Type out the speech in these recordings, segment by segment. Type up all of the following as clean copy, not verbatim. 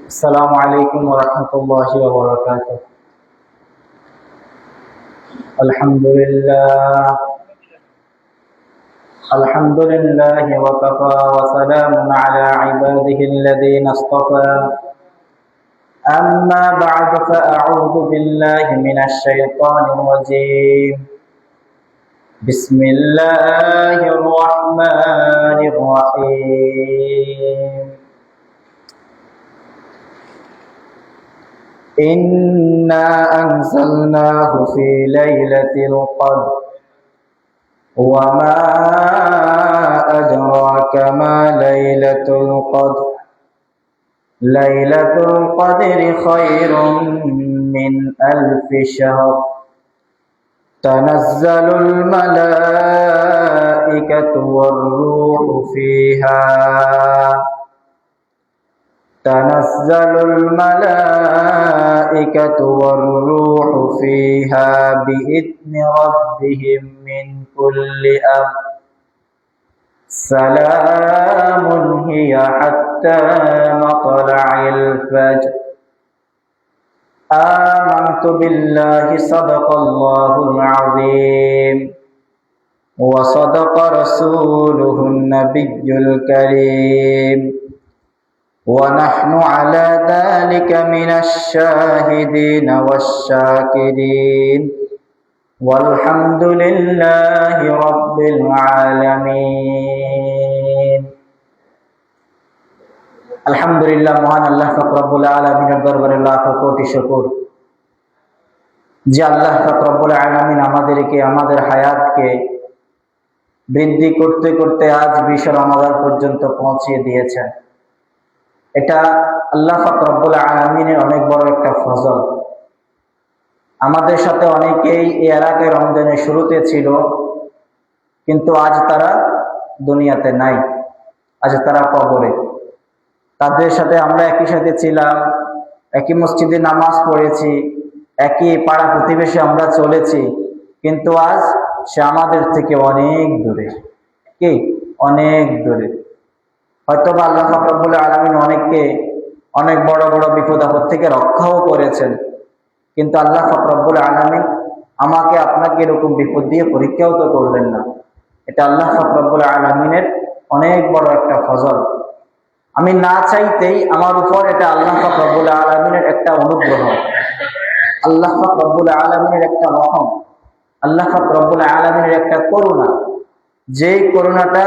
السلام عليكم ورحمة الله وبركاته. الحمد لله وكفى وسلام على عباده الذين اصطفى. أما بعد فأعوذ بالله من الشيطان الرجيم. بسم الله الرحمن الرحيم. إنا أنزلناه في ليلة القدر وما أدراك ما ليلة القدر. ليلة القدر خير من 1000 شهر. تنزل الملائكة والروح فيها. تنزل الملائكة والروح فيها بإذن ربهم من كل أمر. سلام هي حتى مطلع الفجر. آمنت بالله صدق الله العظيم وصدق رسوله النبي الكريم ونحن على ذلك من الشاهدين والشاكرين والحمد لله رب العالمين. আলহামদুলিল্লাহ, মহান আল্লাহ পাক রব্বুল আলামিনের দরবারে লাখো কোটি শুকর যে আল্লাহ পাক রব্বুল আলামিন আমাদেরকে, আমাদের হায়াতকে বৃদ্ধি করতে করতে আজ 20 রমাদান পর্যন্ত পৌঁছিয়ে দিয়েছেন। এটা আল্লাহ পাক রব্বুল আলামিনের অনেক বড় একটা ফজল। আমাদের সাথে অনেকেই এর আগে রমজানের শুরুতে ছিল, কিন্তু আজ তারা দুনিয়াতে নাই, আজ তারা কবরে। তাদের সাথে আমরা একই সাথে ছিলাম, একই মসজিদে নামাজ পড়েছি, একই পাড়া প্রতিবেশী আমরা চলেছি, কিন্তু আজ সে আমাদের থেকে অনেক দূরে। কি অনেক দূরে। হয়তোবা আল্লাহ পাক রব্বুল আলামিন অনেককে অনেক বড় বড় বিপদ আপদ থেকে রক্ষাও করেছেন, কিন্তু আল্লাহ পাক রব্বুল আলামিন আমাকে আপনাকে এরকম বিপদ দিয়ে পরীক্ষাও তো করলেন না। এটা আল্লাহ পাক রব্বুল আলামিনের অনেক বড় একটা ফজল। আমি না চাইতেই আমার উপর এটা আল্লাহ পাক রব্বুল আলামিনের একটা অনুগ্রহ, আল্লাহ পাক রব্বুল আলামিনের একটা রহম, আল্লাহ পাক রব্বুল আলামিনের একটা করুণা। যেই করুণাটা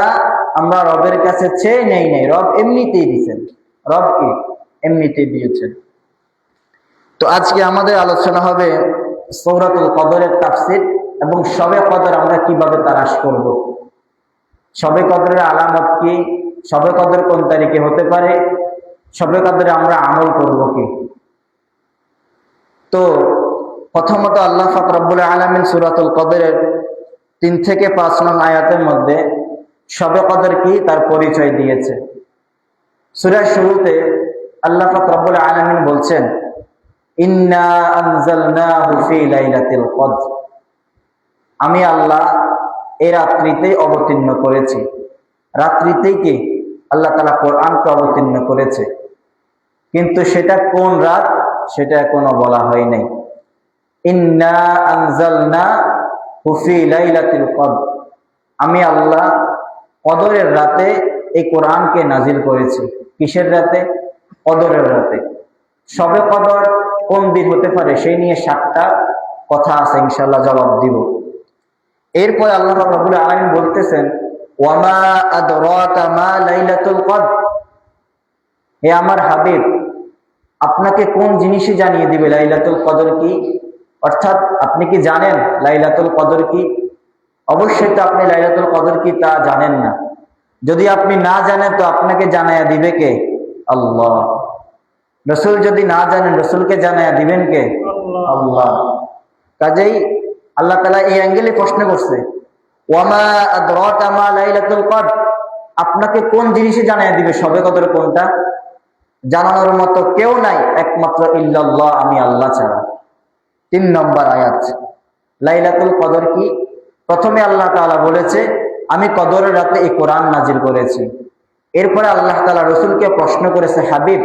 আমরা রবের কাছে চেয়ে নেই নাই, রব এমনিতেই দিয়েছেন। রব কি এমনিতেই দিয়েছেন। তো আজকে আমাদের আলোচনা হবে সূরাতুল কদরের তাফসীর এবং শবে কদর আমরা কিভাবে তালাশ করব। শবে কদরের আলামত কি, শবে কদর কোন তারিখে হতে পারে, শবে কদরে আমরা আমল করব কি। তো প্রথমত আল্লাহ পাক রব্বুল আলামিন সূরাতুল কদরের 3 থেকে 5 নং আয়াতের মধ্যে শবে কদর কি তার পরিচয় দিয়েছে। সূরার শুরুতে আল্লাহ পাক রব্বুল আলামিন বলছেন, ইন্না আনজালনাহু ফি লাইলাতিল কদর। আমি আল্লাহ এই রাত্রিতে অবতীর্ণ করেছি। রাত্রিতেই কি আল্লাহ তাআলা কোরআনকে অবতীর্ণ করেছে, কিন্তু সেটা কোন রাত সেটা এখনো বলা হয় নাই। ইন্না আনজালনাহু ফি লাইলাতিল কদর। আমি আল্লাহ কদরের রাতে এই কোরআনকে নাজিল করেছি। কিসের রাতে? কদরের রাতে। শবে কদর কোন দিন হতে পারে সেই নিয়ে 7টা কথা আছে, ইনশাআল্লাহ জবাব দিব। এরপর আল্লাহ রাব্বুল আলামিন বলতেছেন, ওয়ামা আদরাকা মা লাইলাতুল কদর। হে আমার হাবিব, আপনাকে কোন জিনিসই জানিয়ে দিবে লাইলাতুল কদর কি। অর্থাৎ আপনি কি জানেন লাইলাতুল কদর কি? অবশ্যই তো আপনি লাইলাতুল কদর কি তা জানেন না। যদি আপনি না জানেন তো আপনাকে জানায়া দিবে কে? আল্লাহ। রাসূল যদি না জানেন, রাসূলকে জানায়া দিবেন কে? আল্লাহ। কাজেই আল্লাহ তাআলা এই অ্যাঙ্গেলে প্রশ্ন করছে, ওয়ামা আদরাকা মা লাইলাতুল কদর। আপনাকে কোন জিনিসে জানায়া দিবে শবে কদর কোনটা? জানানোর মতো কেউ নাই একমাত্র ইল্লাল্লাহ, আমি আল্লাহ ছাড়া। 3 নম্বর আয়াত। লাইলাতুল কদর কি? প্রথমে আল্লাহ তাআলা বলেছে আমি কদরের রাতে এই কোরআন নাজিল করেছি। এরপরে আল্লাহ তাআলা রসুলকে প্রশ্ন করেছে, হাবিব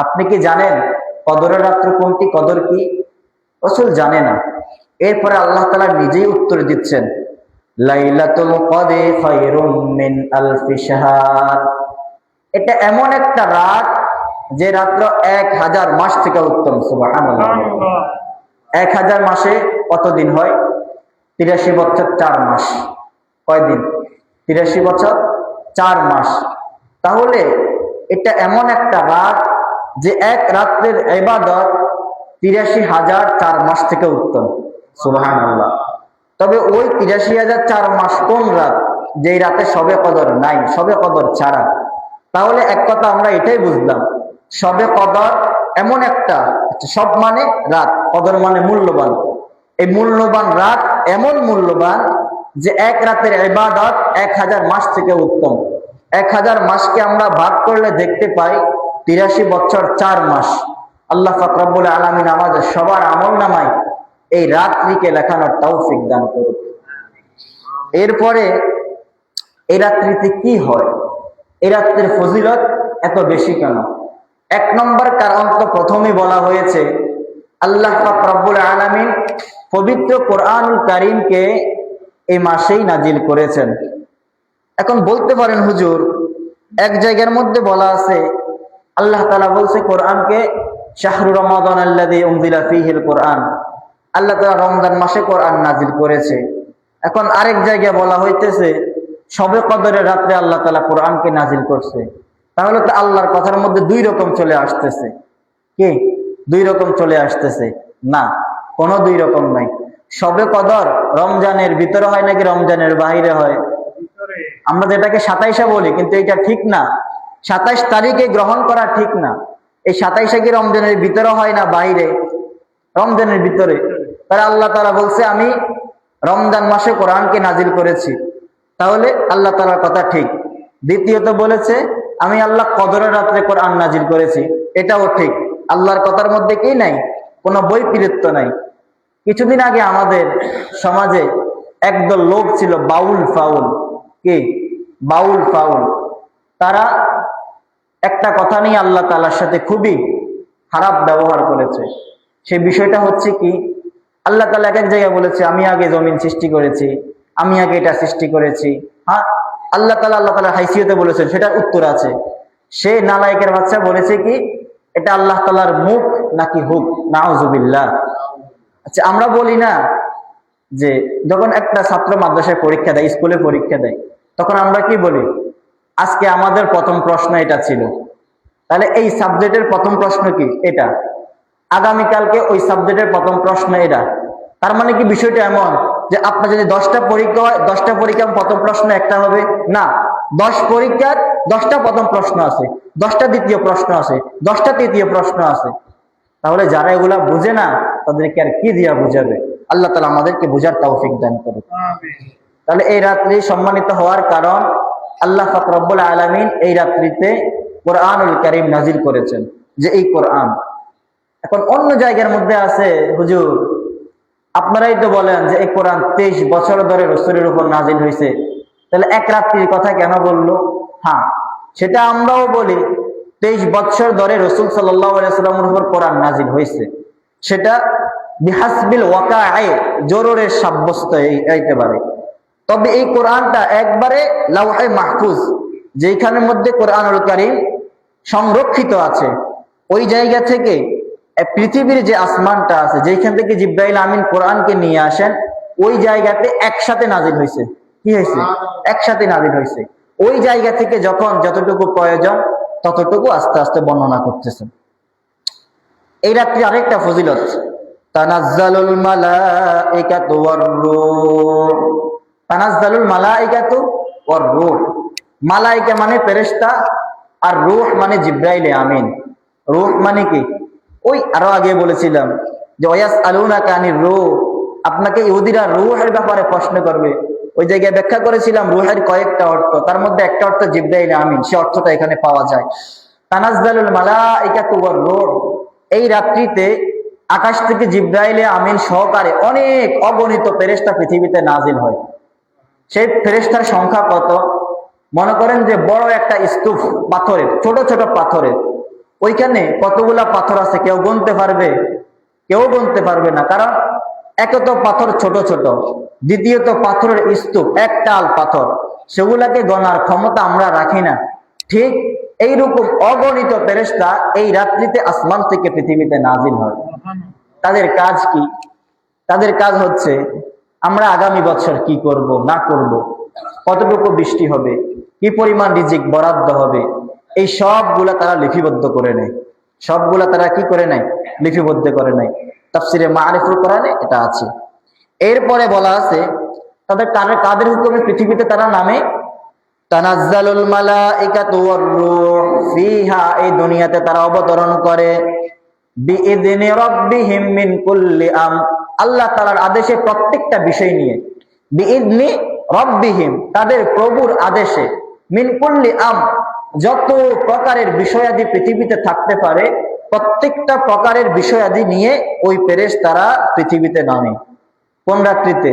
আপনি কি জানেন কদরের রাত্র কোনটি, কদর কি? রসুল জানে না। এরপরে আল্লাহ তাআলা নিজেই উত্তর দিচ্ছেন, লাইলাতুল কদরি খায়রুম মিন আলফি শাহর। এটা এমন একটা রাত যে রাত্র 1000 মাস থেকে উত্তম। সুবহানাল্লাহ। 1000 মাসে কত দিন হয়? 83 বছর 4 মাস। কয় দিন? 83 বছর 4 মাস। তাহলে এটা এমন একটা রাত যে এক রাত্রের ইবাদত 83,004 মাস থেকে উত্তম। সুবহানাল্লাহ। তবে ওই 83,004 মাস কোন রাত? যেই রাতে শবে কদর নাই, শবে কদর ছাড়া। তাহলে এক কথা আমরা এটাই বুঝলাম, শবে কদর এমন একটা, সব মানে রাত, কদর মানে মূল্যবান। এই মূল্যবান রাত এমন মূল্যবান যে এক রাতের ইবাদত 1000 মাস থেকে উত্তম। 1000 মাসকে আমরা ভাগ করলে দেখতে পাই 83 বছর 4 মাস। আল্লাহ পাক রব্বুল আলামিন আমাদের সবার আমলনামায় এই রাত্রিকে লেখানোর তৌফিক দান করুন। এরপরে এই রাত্রিতে কি হয়? এই রাত্রির ফজিলত এত বেশি কেন? এক নম্বর কারণ তো প্রথমেই বলা হয়েছে, আল্লাহ পাক রব্বুল আলামিন পবিত্র কোরআনুল কারীমকে এই মাসেই নাজিল করেছেন। এখন বলতে পারেন হুজুর, এক জায়গার মধ্যে বলা আছে, আল্লাহ তাআলা বলছে কোরআনকে শাহরু রমাদান আল্লাযী উনজিলা ফীহিল কোরআন, আল্লাহ তাআলা রমজান মাসে কোরআন নাজিল করেছে। এখন আরেক জায়গায় বলা হইতেছে শবে কদরের রাত্রে আল্লাহ তাআলা কোরআনকে নাজিল করছে। তাহলে তো আল্লাহর কথার মধ্যে দুই রকম চলে আসতেছে। কি দুই রকম চলে আসতেছে? না, কোনো দুই রকম নাই। শবে কদর রমজানের ভিতরে হয় নাকি রমজানের বাইরে হয়? আমরা যেটাকে 27 বলি, কিন্তু এটা ঠিক না। 27 তারিখে গ্রহণ করা ঠিক না। এই 27 কি রমজানের ভিতরে হয় না বাইরে? রমজানের ভিতরে। তাহলে আল্লাহ তাআলা বলছে আমি রমজান মাসে কোরআনকে নাজিল করেছি, তাহলে আল্লাহ তাআলার কথা ঠিক। দ্বিতীয়ত বলেছে আমি আল্লাহ কদরের রাত্রে কোরআন নাজিল করেছি, এটাও ঠিক। আল্লাহর কথার মধ্যে কি নাই? কোনো বৈপরীত্য নাই। কিছুদিন আগে আমাদের সমাজে একদল লোক ছিল বাউল ফাউল। কি বাউল ফাউল? তারা একটা কথা নিয়ে আল্লাহ তাআলার সাথে খুবই খারাপ ব্যবহার করেছে। সেই বিষয়টা হচ্ছে কি, আল্লাহ তাআলা এক এক জায়গায় বলেছে আমি আগে জমিন সৃষ্টি করেছি, আমি আগে এটা সৃষ্টি করেছি। হ্যাঁ, আল্লাহ তাআলার হাইসিয়তে বলেছেন, সেটার উত্তর আছে। সে নালায়েকের বাচ্চা বলেছে কি এটা আল্লাহ তাআলার মুখ নাকি হুক? নাউজুবিল্লাহ। আচ্ছা, আমরা বলি না যে যখন একটা ছাত্র মাদ্রাসায় পরীক্ষা দেয়, স্কুলে পরীক্ষা দেয়, তখন আমরা কি বলি? আজকে আমাদের প্রথম প্রশ্ন এটা ছিল, তাহলে এই সাবজেক্টের প্রথম প্রশ্ন কি এটা, আগামীকালকে ওই সাবজেক্টের প্রথম প্রশ্ন এটা। তার মানে কি বিষয়টা এমন যে আপনার যদি 10টা পরীক্ষা হয়, 10টা পরীক্ষার প্রথম প্রশ্ন একটা হবে না, 10 পরীক্ষার 10টা প্রথম প্রশ্ন আছে, 10টা দ্বিতীয় প্রশ্ন আছে, 10টা তৃতীয় প্রশ্ন আছে। তাহলে যারা এগুলা বুঝে না তাদেরকে আর কি দিয়া বুঝাবে? আল্লাহ তাআলা আমাদেরকে বুঝার তৌফিক দান করুন। তাহলে এই রাত্রি সম্মানিত হওয়ার কারণ আল্লাহ পাক রব্বুল আলামিন এই রাত্রিতে কোরআনুল কারীম নাজিল করেছেন, যে এই কোরআন। এখন অন্য জায়গার মধ্যে আছে, হুজুর আপনারাই তো বলেন যে এই কোরআন 23 বছর ধরে রাসূলের উপর নাজিল হয়েছে, তাহলে এক রাত্রির কথা কেন বললো? হ্যাঁ, সেটা আমরাও বলি, 23 বছর ধরে রাসূল সাল্লাল্লাহু আলাইহি ওয়াসাল্লামের উপর কোরআন নাজিল হয়েছে। সেটা বিহাসবিল ওয়াকায়ে জরুরের সাব্যস্ত হইতে পারে। তবে এই কোরআনটা একবারে লাওহে মাহফুজ, যেখানের মধ্যে কোরআনুল কারীম সংরক্ষিত আছে, ওই জায়গা থেকে পৃথিবীর যে আসমানটা আছে, যেখান থেকে জিবরাইল আমিন কোরআনকে নিয়ে আসেন, ওই জায়গাতে একসাথে নাজিল হয়েছে। কি হয়েছে? একসাথে নাজিল হয়েছে। ওই জায়গা থেকে যখন যতটুকু প্রয়োজন ততটুকু আস্তে আস্তে বর্ণনা করতেছেন। এই রাত্রি আরেকটা ফজিলত, তানাজ্জালুল মালাইকাতু ওয়ার রূহ। তানাজ্জালুল মালাইকাতু ওয়ার রূহ, মালাইকা মানে ফেরেশতা, আর রূহ মানে জিবরাইল আমিন। রূহ মানে কি? ওই আরো আগে বলেছিলাম যে ওয়াসআলুনাকা আনির রূহ, আপনাকে ইহুদিরা রূহের ব্যাপারে প্রশ্ন করবে। ওই জায়গায় ব্যাখ্যা করেছিলাম রূহের কয়েকটা অর্থ, তার মধ্যে একটা অর্থ জিবরাইল আমিন, সে অর্থটা এখানে পাওয়া যায়। তানাজ্জালুল মালাইকাতু ওয়ার রূহ, এই রাত্রিতে আকাশ থেকে জিবরাইল আমিন সহকারে অনেক অগণিত ফেরেশতা পৃথিবীতে নাজিল হয়। সেই ফেরেশতার সংখ্যা কত? মনে করেন যে বড় একটা স্তূপ পাথরের, ছোট ছোট পাথরের, ওইখানে কতগুলা পাথর আছে কেউ গুনতে পারবে? কেউ গুনতে পারবে না। কারণ একে তো পাথর ছোট ছোট, দ্বিতীয়ত পাথরের স্তূপ, এক টাল পাথর, সেগুলাকে গণার ক্ষমতা আমরা রাখি না। ঠিক এইরকম অগণিত ফেরেশতা এই রাত্রিতে আসমান থেকে পৃথিবীতে নাজিল হয়। তাদের কাজ কি? তাদের কাজ হচ্ছে আমরা আগামী বছর কি করব না করব, কতটুকু বৃষ্টি হবে, কি পরিমাণ রিজিক বরাদ্দ হবে, এই সবগুলা তারা লিপিবদ্ধ করে নেয়। সবগুলা তারা কি করে নেয়? লিপিবদ্ধ করে নেয়। তাফসিরে মারিফুল কোরআনে এটা আছে। এরপরে বলা আছে তাদের কাদের হুকুমে পৃথিবীতে তারা নামে? তানাজ্জালুল মালাইকাতু ওয়ার রূহ ফিহা, এই দুনিয়াতে তারা অবতরণ করে বিইذনি রাব্বিহিম মিন কুল্লি আল্লাহ তাআলার আদেশে প্রত্যেকটা বিষয় নিয়ে, বিইذনি রাব্বিহিম, তাদের প্রভুর আদেশে, মিন কুল্লি যত প্রকারের বিষয়াদি পৃথিবীতে থাকতে পারে প্রত্যেকটা প্রকারের বিষয়াদি নিয়ে ওই ফেরেশতারা পৃথিবীতে নামে। কোন রাত্রিতে?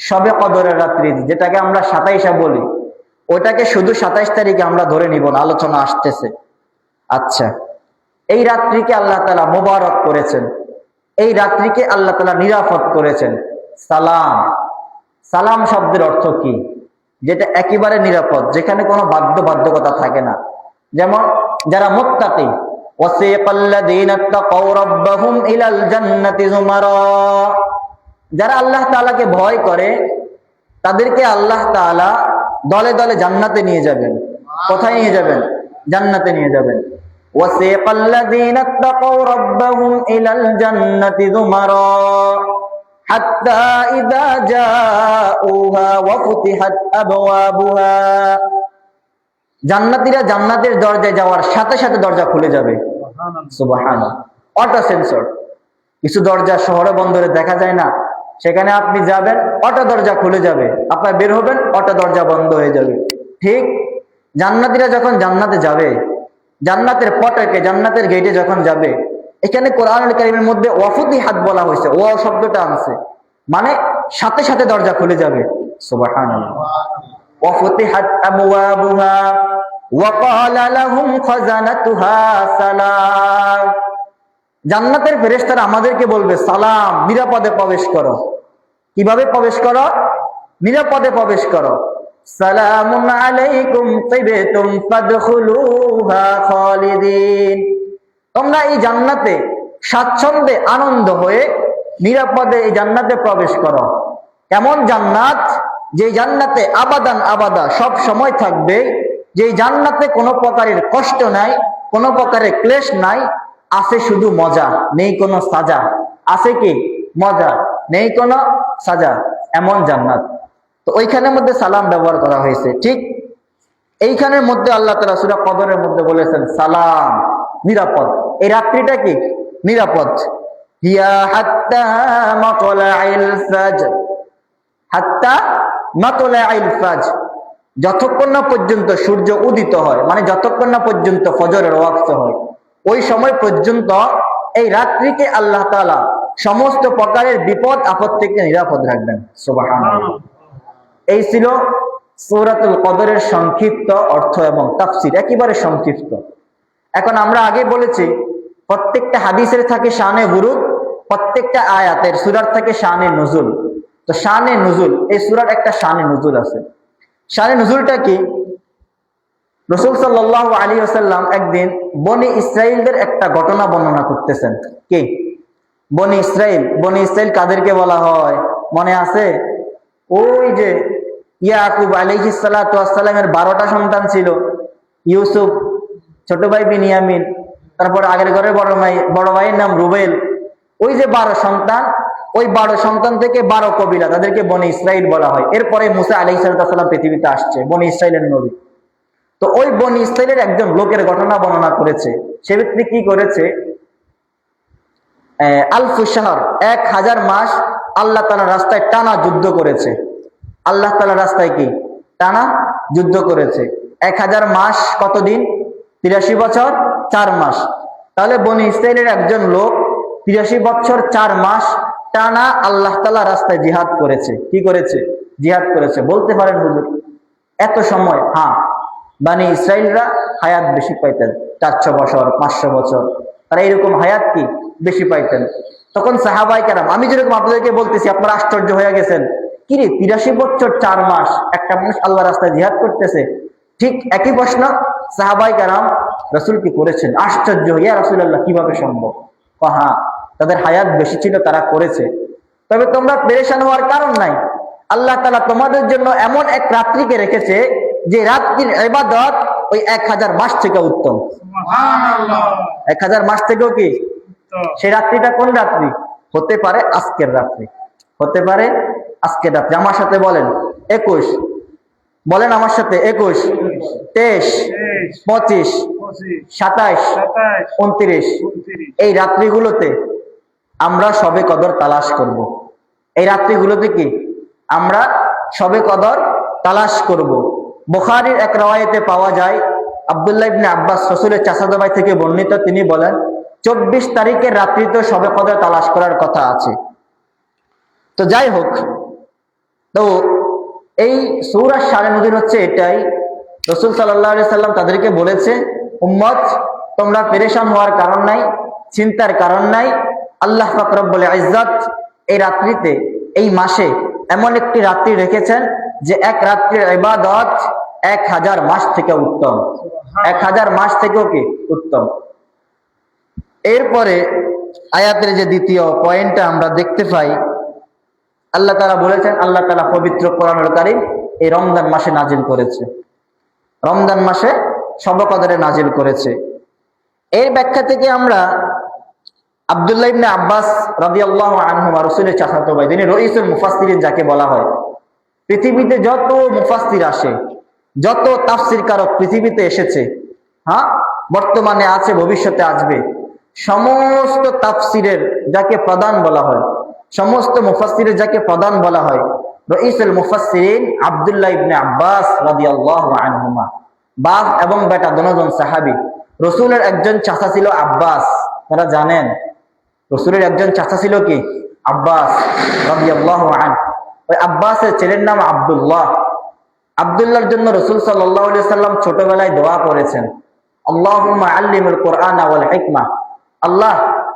শবে কদরের রাত্রি, যেটাকে আমরা 27 বলি, ওইটাকে শুধু 27 তারিখে আমরা ধরে নিব না, আলোচনা আসতেছে। আচ্ছা, এই রাত্রিকে আল্লাহ তাআলা মোবারক করেছেন, এই রাত্রিকে আল্লাহ তাআলা নিরাপদ করেছেন। সালাম, সালাম শব্দের অর্থ কি? যেটা একেবারে নিরাপদ, যেখানে কোনো বাধ্যবাধকতা থাকে না। যেমন যারা মুত্তাকি, ওয়াসিকাল্লাযীনা তাকাউ রাব্বাহুম ইলাল জান্নাতি যুমারা, যারা আল্লাহ তাআলাকে ভয় করে তাদেরকে আল্লাহ তাআলা দলে দলে জান্নাতে নিয়ে যাবেন। কোথায় নিয়ে যাবেন? জান্নাতে নিয়ে যাবেন। ওয়াসিকাল্লাযীনা তাকাউ রাব্বাহুম ইলাল জান্নাতি যুমারা হাত্তা ইযা জাউহা ওয়া ফুতিহাত আবওয়াবুহা, জান্নাতীরা জান্নাতের দরজায় যাওয়ার সাথে সাথে দরজা খুলে যাবে। সুবহানাল্লাহ। অটো সেন্সর, কিছু দরজা শহরে বন্দরে দেখা যায় না, সেখানে আপনি যাবেন অটো দরজা খুলে যাবে, আপনার বের হবেন অটো দরজা বন্ধ হয়ে যাবে। ঠিক জান্নাতীরা যখন জান্নাতে যাবে, জান্নাতের ফটকে, জান্নাতের গেটে যখন যাবে, এখানে কোরআনুল কারীমের মধ্যে ওয়াফুতিহাত বলা হয়েছে, ও শব্দটা আছে, মানে সাথে সাথে দরজা খুলে যাবে। সুবহানাল্লাহ। ওয়াফুতিহাত আবওয়াবুহা ওয়া ক্বালা লাহুম খাজানাতুহা সালাম, জান্নাতের ফেরেশতারা আমাদেরকে বলবে সালাম, নিরাপদে প্রবেশ করো। কিভাবে প্রবেশ করো? নিরাপদে প্রবেশ করো। সালামুন আলাইকুম তিবতুম ফাদখুলুহা খালিদিন, তোমরা এই জান্নাতে স্বাচ্ছন্দ্যে আনন্দ হয়ে নিরাপদে এই জান্নাতে প্রবেশ করো। এমন জান্নাত, যে জান্নাতে আবাদান আবাদা সব সময় থাকবে, যে জান্নাতে কোনো প্রকারের কষ্ট নাই, কোনো প্রকারের ক্লেশ নাই, আছে শুধু মজা, নেই কোনো সাজা। আছে কি? মজা, নেই কোনো সাজা, এমন জান্নাত। তো ওইখানের মধ্যে সালাম ব্যবহার করা হয়েছে। ঠিক এইখানের মধ্যে আল্লাহ তাআলা সূরা কদরের মধ্যে বলেছেন সালাম, নিরাপদ। এই রাত্রিটা কি? নিরাপদ। হিয়া হাত্তা মাতলাইল ফাজর, হাত্তা মাতলাইল ফাজর, যতক্ষণ না পর্যন্ত সূর্য উদিত হয়, মানে যতক্ষণ না পর্যন্ত ফজরের ওয়াক্ত হয়, ওই সময় পর্যন্ত এই রাত্রিকে আল্লাহ তাআলা সমস্ত প্রকারের বিপদ আপদ থেকে নিরাপদ রাখবেন। সুবহানাল্লাহ। এই ছিল সূরাতুল কদরের সংক্ষিপ্ত অর্থ এবং তাফসীর, একেবারে সংক্ষিপ্ত। এখন আমরা আগে বলেছি প্রত্যেকটা হাদিসের থাকে শানে বুরুদ, প্রত্যেকটা আয়াতের সূরার থাকে শানে নুজুল। তো শানে নুজুল, এই সূরার একটা শানে নুজুল আছে। শানে নুজুলটা কি? রাসূল সাল্লাল্লাহু আলাইহি ওয়াসাল্লাম একদিন বনি ইসরাইলদের একটা ঘটনা বর্ণনা করতেছেন। কি? বনি ইসরাইল। বনি ইসরাইল কাদেরকে বলা হয় মনে আছে? ওই যে ইয়াকুব আলাইহিস সালাতু ওয়াস সালামের 12টা সন্তান ছিল, ইউসুফ, ছোট ভাই বিনিয়ামিন, তারপর আগের ঘরের বড় ভাইয়ের নাম রুবেল। ওই যে 12 সন্তান, ওই 12 সন্তান থেকে 12 কবিলা, তাদেরকে বনি ইসরাইল বলা হয়। এরপরে মুসা আলাইহিস সালাম পৃথিবীতে আসছে, বনি ইসরাইলের নবী। তো ওই বনি ইসরাইলের একজন লোকের ঘটনা বর্ণনা করেছে। সে ব্যক্তি কি করেছে? আলফু শাহর, 1000 মাস আল্লাহ তাআলার রাস্তায় টানা যুদ্ধ করেছে। আল্লাহ তাআলার রাস্তায় কি? টানা যুদ্ধ করেছে। 1000 মাস কতদিন? 83 বছর 4 মাস। তাহলে বনি ইসরাইলের একজন লোক 83 বছর 4 মাস টানা আল্লাহ তাআলার রাস্তায় জিহাদ করেছে। কি করেছে? জিহাদ করেছে। বলতে পারেন হুজুর এত সময়, হ্যাঁ, বানি ইসরাইলরা হায়াত বেশি পাইতেন, 400 বছর 500 বছর, আর এইরকম হায়াত কি বেশি পাইতেন। তখন সাহাবায়ে কেরাম, আমি যেরকম আপনাদেরকে বলতেছি আপনারা আশ্চর্য হয়ে গেছেন, কিরে 83 বছর 4 মাস একটা মানুষ আল্লাহ রাস্তায় জিহাদ করতেছে। ঠিক একই প্রশ্ন সাহাবায়ে কেরাম রাসূল কি করেছেন, আশ্চর্য, ইয়া রাসূলুল্লাহ কিভাবে সম্ভব? হ্যাঁ, তাদের হায়াত বেশি ছিল, তারা করেছে। তবে তোমরা পেরেশান হওয়ার কারণ নাই, আল্লাহ তাআলা তোমাদের জন্য এমন এক রাত্রিকে রেখেছে যে রাত্রির ইবাদত ওই 1000 মাস থেকে উত্তম। সুবহানাল্লাহ, 1000 মাস থেকেও কি সেই রাত্রিটা কোন রাত্রি? হতে পারে আজকের রাত্রি, হতে পারে আজকের রাত্রি। আমার সাথে বলেন 21, বলেন আমার সাথে 21, 23, 25, 27, 29, এই রাত্রিগুলোতে আমরা শবে কদর তালাশ করব। এই রাত্রিগুলোতে কি আমরা শবে কদর তালাশ করব। বুখারীর এক রওয়ায়েতে পাওয়া যায়, আব্দুল্লাহ ইবনে আব্বাস রাসূলের চাচাতো ভাই থেকে বর্ণিত, তিনি বলেন 24 তারিখের রাত্রিতে শবে কদর তালাশ করার কথা আছে। তো যাই হোক, তো এই সূরা শানে নজুল হচ্ছে এটাই, রাসূল সাল্লাল্লাহু আলাইহি সাল্লাম তাদেরকে বলেছে, উম্মত তোমরা পেরেশান হওয়ার কারণ নাই, চিন্তার কারণ নাই। আল্লাহ পাক রব্বুল ইজ্জত এই রাত্রিতে, এই মাসে এমন একটি রাত্রি রেখেছেন যে এক রাত্রির ইবাদত 1000 মাস থেকে উত্তম, 1000 মাস থেকেও কি উত্তম। এরপরে আয়াতের যে দ্বিতীয় পয়েন্টটা আমরা দেখতে পাই, আল্লাহ তাআলা বলেছেন, আল্লাহ তাআলা পবিত্র কোরআনুল কারীম এই রমজান মাসে নাজিল করেছে, রমজান মাসে শবে কদরে নাজিল করেছে। এর ব্যাখ্যা থেকে আমরা আব্দুল্লাহ ইবনে আব্বাস রাদিয়াল্লাহু আনহুমা, রাসূলের চাচাতো ভাই, যিনি রইসুল মুফাসসিরিন যাকে বলা হয়, পৃথিবীতে যত মুফাসসির আসে, যত তাফসীরকারক পৃথিবীতে এসেছে, হ্যাঁ, বর্তমানে আছে, ভবিষ্যতে আসবে, সমস্ত তাফসীরের যাকে প্রধান বলা হয়, সমস্ত মুফাসসিরের যাকে প্রধান বলা হয়, রইসুল মুফাসসিরিন আব্দুল্লাহ ইবনে আব্বাস রাদিয়াল্লাহু আনহুমা। বাপ এবং বেটা দুজন সাহাবী। রাসূলের একজন চাচা ছিল আব্বাস, আপনারা জানেন রাসূলের একজন চাচা ছিল কি? আব্বাস রাদিয়াল্লাহু আনহু। ওই আব্বাসের ছেলের নাম আব্দুল্লাহ। আব্দুল্লাহর জন্য রাসূল সাল্লাল্লাহু আলাইহি সাল্লাম ছোটবেলায় দোয়া করেছেন, আল্লাহুম্মা আল্লিমুল কুরআনা ওয়াল হিকমা, আল্লাহ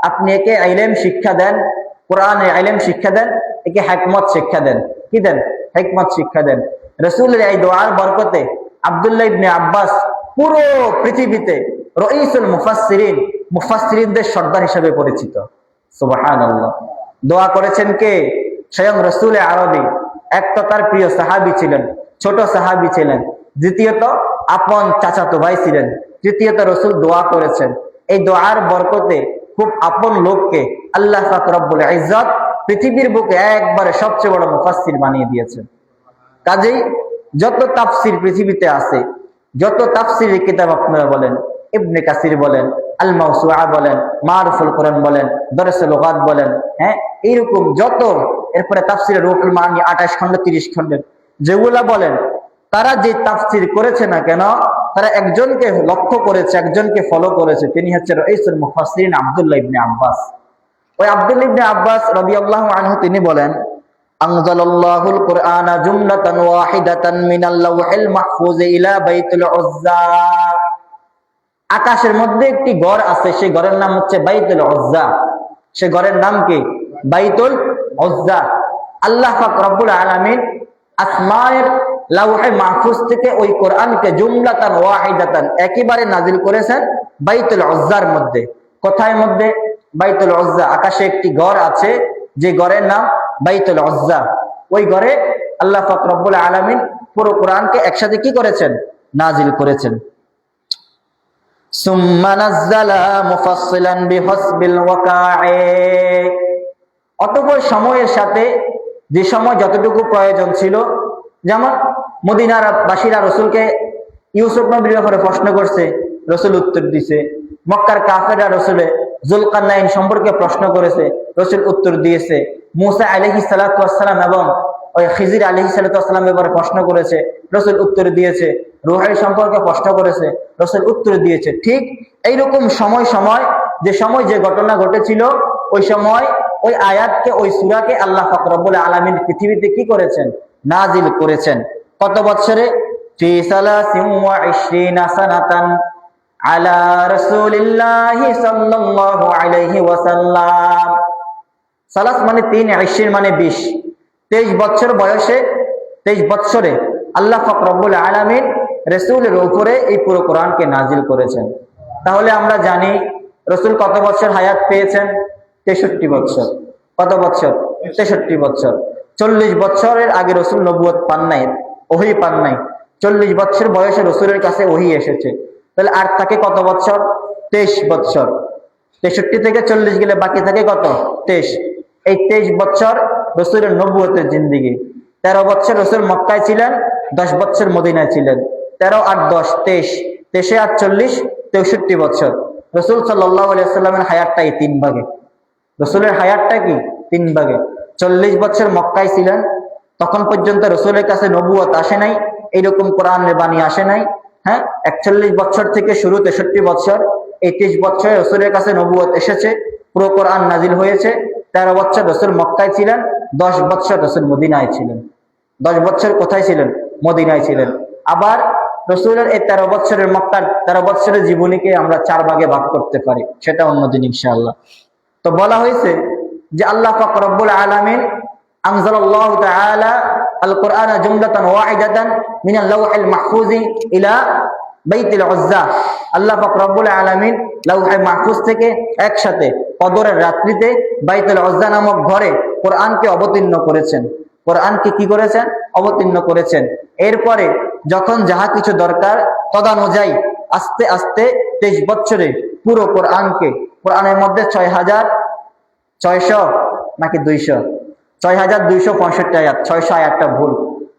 আপনি একে ইলম শিক্ষা দেন, কোরআনের ইলম শিক্ষা দেন, একে হিকমত শিক্ষা দেন। কি দেন? হিকমত শিক্ষা দেন। রাসূলের এই দোয়ার বরকতে আব্দুল্লাহ ইবনে আব্বাস পুরো পৃথিবীতে রইসুল মুফাসসিরিন, মুফাসসিরিনদের সর্দার হিসেবে পরিচিত। সুবহানাল্লাহ। দোয়া করেছেন কে? স্বয়ং রাসূল আরবী। এক তো তার প্রিয় সাহাবী ছিলেন, ছোট সাহাবী ছিলেন, দ্বিতীয়ত আপন চাচাতো ভাই ছিলেন, তৃতীয়ত রাসূল দোয়া করেছেন। এই দোয়ার বরকতে খুব আপন লোককে আল্লাহ পাক রব্বুল ইজ্জত পৃথিবীর বুকে একবারে সবচেয়ে বড় মুফাসসির বানিয়ে দিয়েছেন। কাজেই যত তাফসীর পৃথিবীতে আছে, যত তাফসীরের কিতাব আপনারা বলেন, ইবনে কাসির বলেন, আল মাওসুআ বলেন, মারুফুল কোরআন বলেন, দরসুল লুগাত বলেন, হ্যাঁ, এইরকম যত, এরপরে তাফসীরে রুহুল মানি 28 খন্ড 30 খন্ডের যেগুলা বলেন, তারা যে তাফসীর করেছে না কেন, তারা একজনকে লক্ষ্য করেছে, একজনকে ফলো করেছে, তিনি হচ্ছে রইসুল মুফাসসিরিন আব্দুল্লাহ ইবনে আব্বাস। ওই আব্দুল্লাহ ইবনে আব্বাস রাদিয়াল্লাহু আনহু তিনি বলেন, আনজালাল্লাহুল কুরআনা জুমলাতান ওয়াহিদাতান মিনাল লাওহিল মাহফুজ ইলা বাইতুল উজ্জা। আকাশের মধ্যে একটি ঘর আছে, সেই ঘরের নাম হচ্ছে বাইতুল উজ্জা। সেই ঘরের নাম কি? বাইতুল উজ্জা। আল্লাহ পাক রব্বুল আলামিন আসমানের লাওহে মাহফুজ থেকে ওই কোরআনকে জুমলাতান ওয়াহিদাতান একেবারে নাজিল করেছেন বাইতুল উজ্জার মধ্যে। কোথায় মধ্যে? বাইতুল উজ্জা। আকাশে একটি ঘর আছে, যে ঘরের নাম বাইতুল উজ্জা। ওই ঘরে আল্লাহ পাক রব্বুল আলামিন পুরো কোরআনকে একসাথে কি করেছেন? নাজিল করেছেন। সুম্মা নাযালা মুফাসসিলান বিহাসবিল ওয়াকা'i। অতঃপর সময়ের সাথে যে সময় যতটুকু প্রয়োজন ছিল, যেমন মদিনার বাসীরা রাসূলকে ইউসুফ নবীর ব্যাপারে প্রশ্ন করছে, রাসূল উত্তর দিয়েছে। মক্কার কাফেররা রাসূলে যুলকারনাইন সম্পর্কে প্রশ্ন করেছে, রাসূল উত্তর দিয়েছে। মূসা আলাইহিস সালাতু ওয়াস সালাম এবং ওই খিজির আলাইহিস সালাতু ওয়াস সালামের ব্যাপারে প্রশ্ন করেছে, রাসূল উত্তর দিয়েছে। রূহের সম্পর্কে প্রশ্ন করেছে, রাসূল উত্তর দিয়েছে। ঠিক এইরকম সময় সময় যে সময় যে ঘটনা ঘটেছিল, ওই সময় ওই আয়াতকে, ওই সূরাকে আল্লাহ পাক রব্বুল আলামিন পৃথিবীতে কি করেছেন? নাজিল করেছেন। কত বছরে? ফি সালাসিন ওয়া ইশরিনা সানাতান আলা রাসূলিল্লাহি সাল্লাল্লাহু আলাইহি ওয়াসাল্লাম। সালাস মানে 3, 20 মানে 20, 23 বছর বয়সে, 23 বছরে আল্লাহ পাক রব্বুল আলামিন রাসূলের উপরে এই পুরো কোরআনকে নাজিল করেছেন। তাহলে আমরা জানি রাসূল কত বছর হায়াত পেয়েছেন? 63 বছর। কত বছর? 63 বছর। 40 বছরের আগে রাসূল নবুয়ত পান নাই, ওহী পান নাই। 40 বছর বয়সে রাসূলের কাছে ওহী এসেছে। তাহলে আর থাকে কত বছর? 23 বছর। 63 থেকে 40 গেলে বাকি থাকে কত? 23। এই 23 বছর রাসূলের নবুয়তের জিন্দেগি। 13 বছর রাসূল মক্কায় ছিলেন, 10 বছর মদিনায় ছিলেন। 13 আর 10 23, 23 আর 40 63 বছর। রাসূল সাল্লাল্লাহু আলাইহি ওয়াসাল্লামের হায়াতটা এই 3 ভাগে। রাসূলের হায়াতটা কি 3 ভাগে। 40 বছর মক্কায় ছিলেন, তখন পর্যন্ত রাসূলের কাছে নবুয়ত আসে নাই, এইরকম কোরআনের বাণী আসে নাই। হ্যাঁ, 41 বছর থেকে শুরু 63 বছর, এই 23 বছরে রাসূলের কাছে নবুয়ত এসেছে, পুরো কোরআন নাজিল হয়েছে। 13 বছর রাসূল মক্কায় ছিলেন, 10 বছর রাসূল মদিনায় ছিলেন। 10 বছর কোথায় ছিলেন? মদিনায় ছিলেন। আবার রাসূলের এই 13 বছরের মক্কার 13 বছরের জীবনীকে আমরা 4 ভাগে ভাগ করতে পারি, সেটা অন্যদিন ইনশাআল্লাহ। তো বলা হয়েছে যে আল্লাহ পাক রব্বুল আলামিন আনজালাল্লাহু তাআলা আল কোরআনা জুমলাতান ওয়াহিদাতান মিনাল লাওহিল মাহফুজি ইলা বাইতুল উজ্জা। আল্লাহ পাক রব্বুল আলামিন লাওহে মাহফুজ থেকে একসাথে কদরের রাত্রিতে বাইতুল উজ্জা নামক ঘরে কোরআনকে অবতীর্ণ করেছেন। কোরআনকে কি করেছেন? অবতীর্ণ করেছেন। এরপরে যখন যাহা কিছু দরকার তদানুযায়ী আস্তে আস্তে 23 বছরে পুরো কোরআনকে, কোরআনের মধ্যে 6600 নাকি 200, 6265 আয়াত, 600 আয়াতটা ভুল,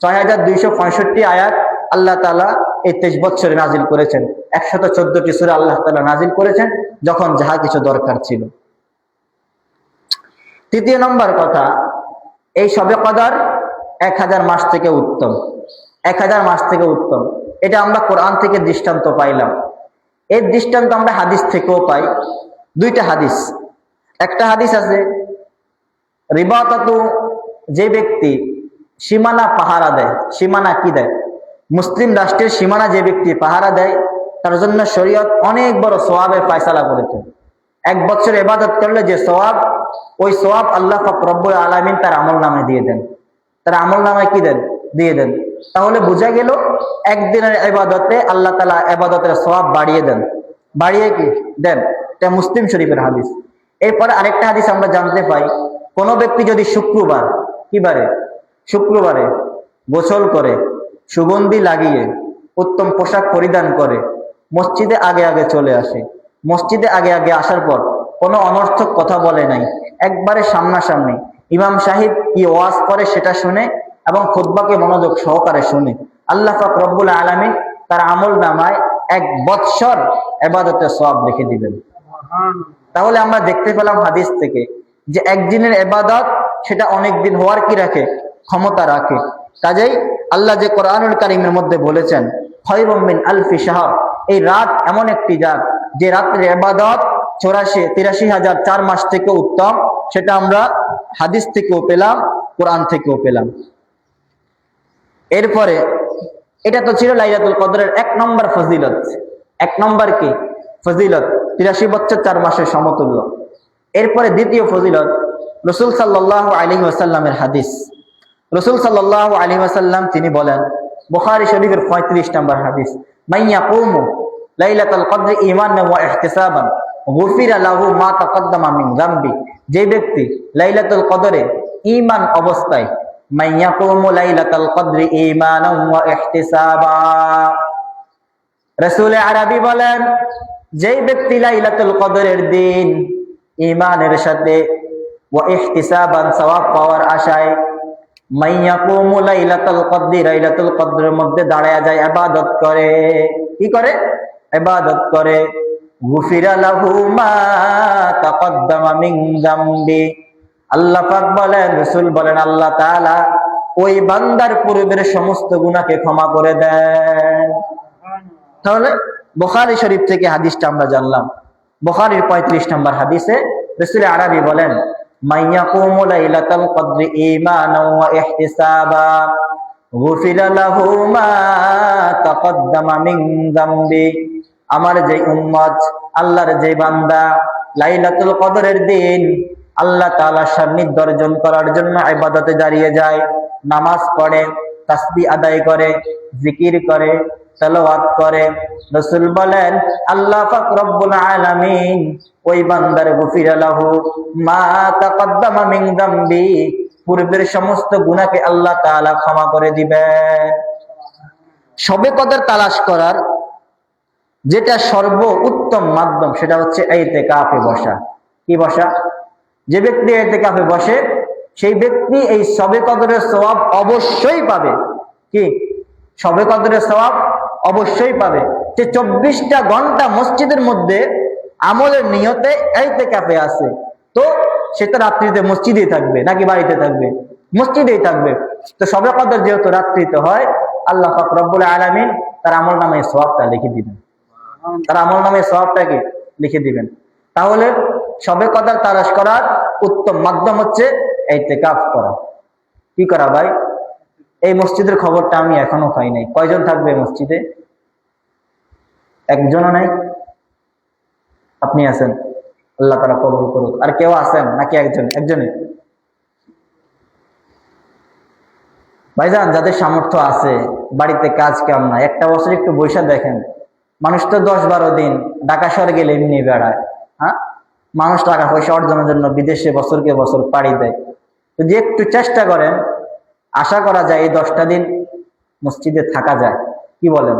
6265 আয়াত আল্লাহ তাআলা এই 23 বছরে নাজিল করেছেন। 114টি সূরা আল্লাহ তাআলা নাজিল করেছেন যখন যাহা কিছু দরকার ছিল। তৃতীয় নম্বর কথা, এই শবে কদর 1000 মাস থেকে উত্তম। 1000 মাস থেকে উত্তম, এটা আমরা কোরআন থেকে দৃষ্টান্ত পাইলাম। এর দৃষ্টান্ত আমরা হাদিস থেকেও পাই। 2টা হাদিস। একটা হাদিস আছে, রিবাতাতু, যে ব্যক্তি সীমানা পাহারা দেয়। সীমানা কি দেয়? মুসলিম রাষ্ট্রের সীমানা যে ব্যক্তি পাহারা দেয়, তার জন্য শরীয়ত অনেক বড় সওয়াবের ফয়সালা করেছে। 1 বছর ইবাদত করলে যে সওয়াব, ওই সওয়াব আল্লাহ পাক রব্বুল আলামিন তার আমলনামায় দিয়ে দেন। তার আমলনামায় কি দেন? দিয়ে দেন। তাহলে বোঝা গেল একদিনের ইবাদতে আল্লাহ তাআলা ইবাদতের সওয়াব বাড়িয়ে দেন। বাড়িয়ে কি দেন? এটা মুসলিম শরীফের হাদিস। এরপর আরেকটা হাদিস আমরা জানতে পাই, কোন ব্যক্তি যদি শুক্রবার, কি বারে? শুক্রবারে গোসল করে, সুগন্ধি লাগিয়ে, উত্তম পোশাক পরিধান করে মসজিদে আগে আগে চলে আসে, মসজিদে আগে আগে আসার পর কোনো অনর্থক কথা বলে নাই, একবারে সামনাসামনি ইমাম সাহেব কি ওয়াজ করে সেটা শুনে এবং খুতবাকে মনোযোগ সহকারে শুনে, আল্লাহ পাক রব্বুল আলামিন তার আমলনামায় 1 বৎসর ইবাদতের সওয়াব লিখে দিবেন। তাহলে আমরা দেখতে পেলাম হাদিস থেকে যে একদিনের ইবাদত সেটা অনেক দিন হওয়ার কি রাখে? ক্ষমতা রাখে। কাজেই আল্লাহ যে কোরআনুল কারীমের মধ্যে বলেছেন খায়রুম মিন আলফি শাহর, এই রাত এমন একটি রাত যে রাতের ইবাদত 83,000 4 মাস থেকে উত্তম, সেটা আমরা হাদিস থেকেও পেলাম, কোরআন থেকেও পেলাম। এরপরে এটা তো ছিল লাইলাতুল কদরের 1 নম্বর ফজিলত। 1 নম্বর কি ফজিলত? 83 বছর 4 মাসের সমতুল্য। এরপরে দ্বিতীয় ফজিলত, রাসূল সাল্লাল্লাহু আলাইহি ওয়াসাল্লামের হাদিস। রাসূল সাল্লাল্লাহু আলাইহি ওয়াসাল্লাম তিনি বলেন, বুখারী শরীফের 35 নম্বর হাদিস, মাইয়াকুমু লাইলাতুল কদর ঈমানান ওয়া ইহতিসাবান গুফিরা লাহু মা তাকদ্দামা মিন যামবি। যে ব্যক্তি লাইলাতুল কদরে ঈমান অবস্থায়, মাইয়াকুমু লাইলাতুল কদর ঈমানান ওয়া ইহতিসাবা, রাসূল আরবি বলেন, যেই ব্যক্তি লাইলাতুল কদরের দিন ঈমানের সাথে ওয়া ইহতিসাবান সওয়াব পাওয়ার আশায় মাইয়াকুমু লাইলাতুল কদর, লাইলাতুল কদরের মধ্যে দাঁড়ায়া যায়, ইবাদত করে, কি করে? ইবাদত করে, গুফিরা লাহু মা তাকদ্দামা মিন যামবি, আল্লাহ পাক বলেন, রাসূল বলেন, আল্লাহ তাআলা ওই বান্দার পূর্বের সমস্ত গুনাহকে ক্ষমা করে দেন। তাহলে বুখারী শরীফ থেকে হাদিসটা আমরা জানলাম। বুখারীর 35 নম্বর হাদিসে রাসূল আরবি বলেন, মাইয়াকুমু লাইলাতুল কদর ঈমানান ওয়া ইহতিসাবা, গুফিরা লাহু মা তাকদ্দামা মিন যামবি, আমার যে উম্মত, আল্লাহর যে বান্দা লাইলাতুল কদরের দিন আল্লাহ তাআলার সান্নিধ্য অর্জন করার জন্য ইবাদতে দাঁড়িয়ে যায়, নামাজ পড়ে, তাসবিহ আদায় করে, জিকির করে, তেলাওয়াত করে, রাসূল বলেন আল্লাহ পাক রব্বুল আলামিন ওই বান্দার গুফিরা লাহু মা তাকদ্দামা মিন যামবি, পূর্বের সমস্ত গুনাহকে আল্লাহ তাআলা ক্ষমা করে দিবেন। শবে কদর তালাশ করার যেটা সর্ব উত্তম মাধ্যম সেটা হচ্ছে ইতিকাফে বসা। কি বসা? যে ব্যক্তি ইতিকাফে বসে সেই ব্যক্তি এই শবে কদরের সওয়াব অবশ্যই পাবে। কি? শবে কদরের সওয়াব অবশ্যই পাবে। যে 24টা ঘন্টা মসজিদের মধ্যে আমলের নিয়তে ইতিকাফে আছে, তো সে তো রাত্রিতে মসজিদেই থাকবে নাকি বাড়িতে থাকবে? মসজিদেই থাকবে। তো শবে কদর যেহেতু রাত্রিতে হয়, আল্লাহ পাক রব্বুল আলামিন তার আমল নামে সওয়াবটা লিখে দিবেন। তার আমল নামে সওয়াবটাকে লিখে দিবেন। তাহলে শবে কদর তালাশ করার উত্তম মাধ্যম হচ্ছে ইতিকাফ করা। কি করা ভাই? এই মসজিদের খবরটা আমি এখনো পাই নাই। কয়জন থাকবে মসজিদে? একজনও নাই? আপনি আছেন, আল্লাহ তাআলা কবুল করুক। আর কেউ আছেন নাকি একজনে? ভাইজান, যাদের সামর্থ্য আছে, বাড়িতে কাজ কাম না, একটা বছর একটু বৈশা দেখেন। মানুষ তো 10-12 দিন ঢাকা শহরে গেলে এমনি বেড়ায়। হ্যাঁ, মানুষ টাকা পয়সা অর্জনের জন্য বিদেশে বছরকে বছর পাড়ি দেয়। যদি একটু চেষ্টা করেন, আশা করা যায় এই 10টা দিন মসজিদে থাকা যায়। কি বলেন?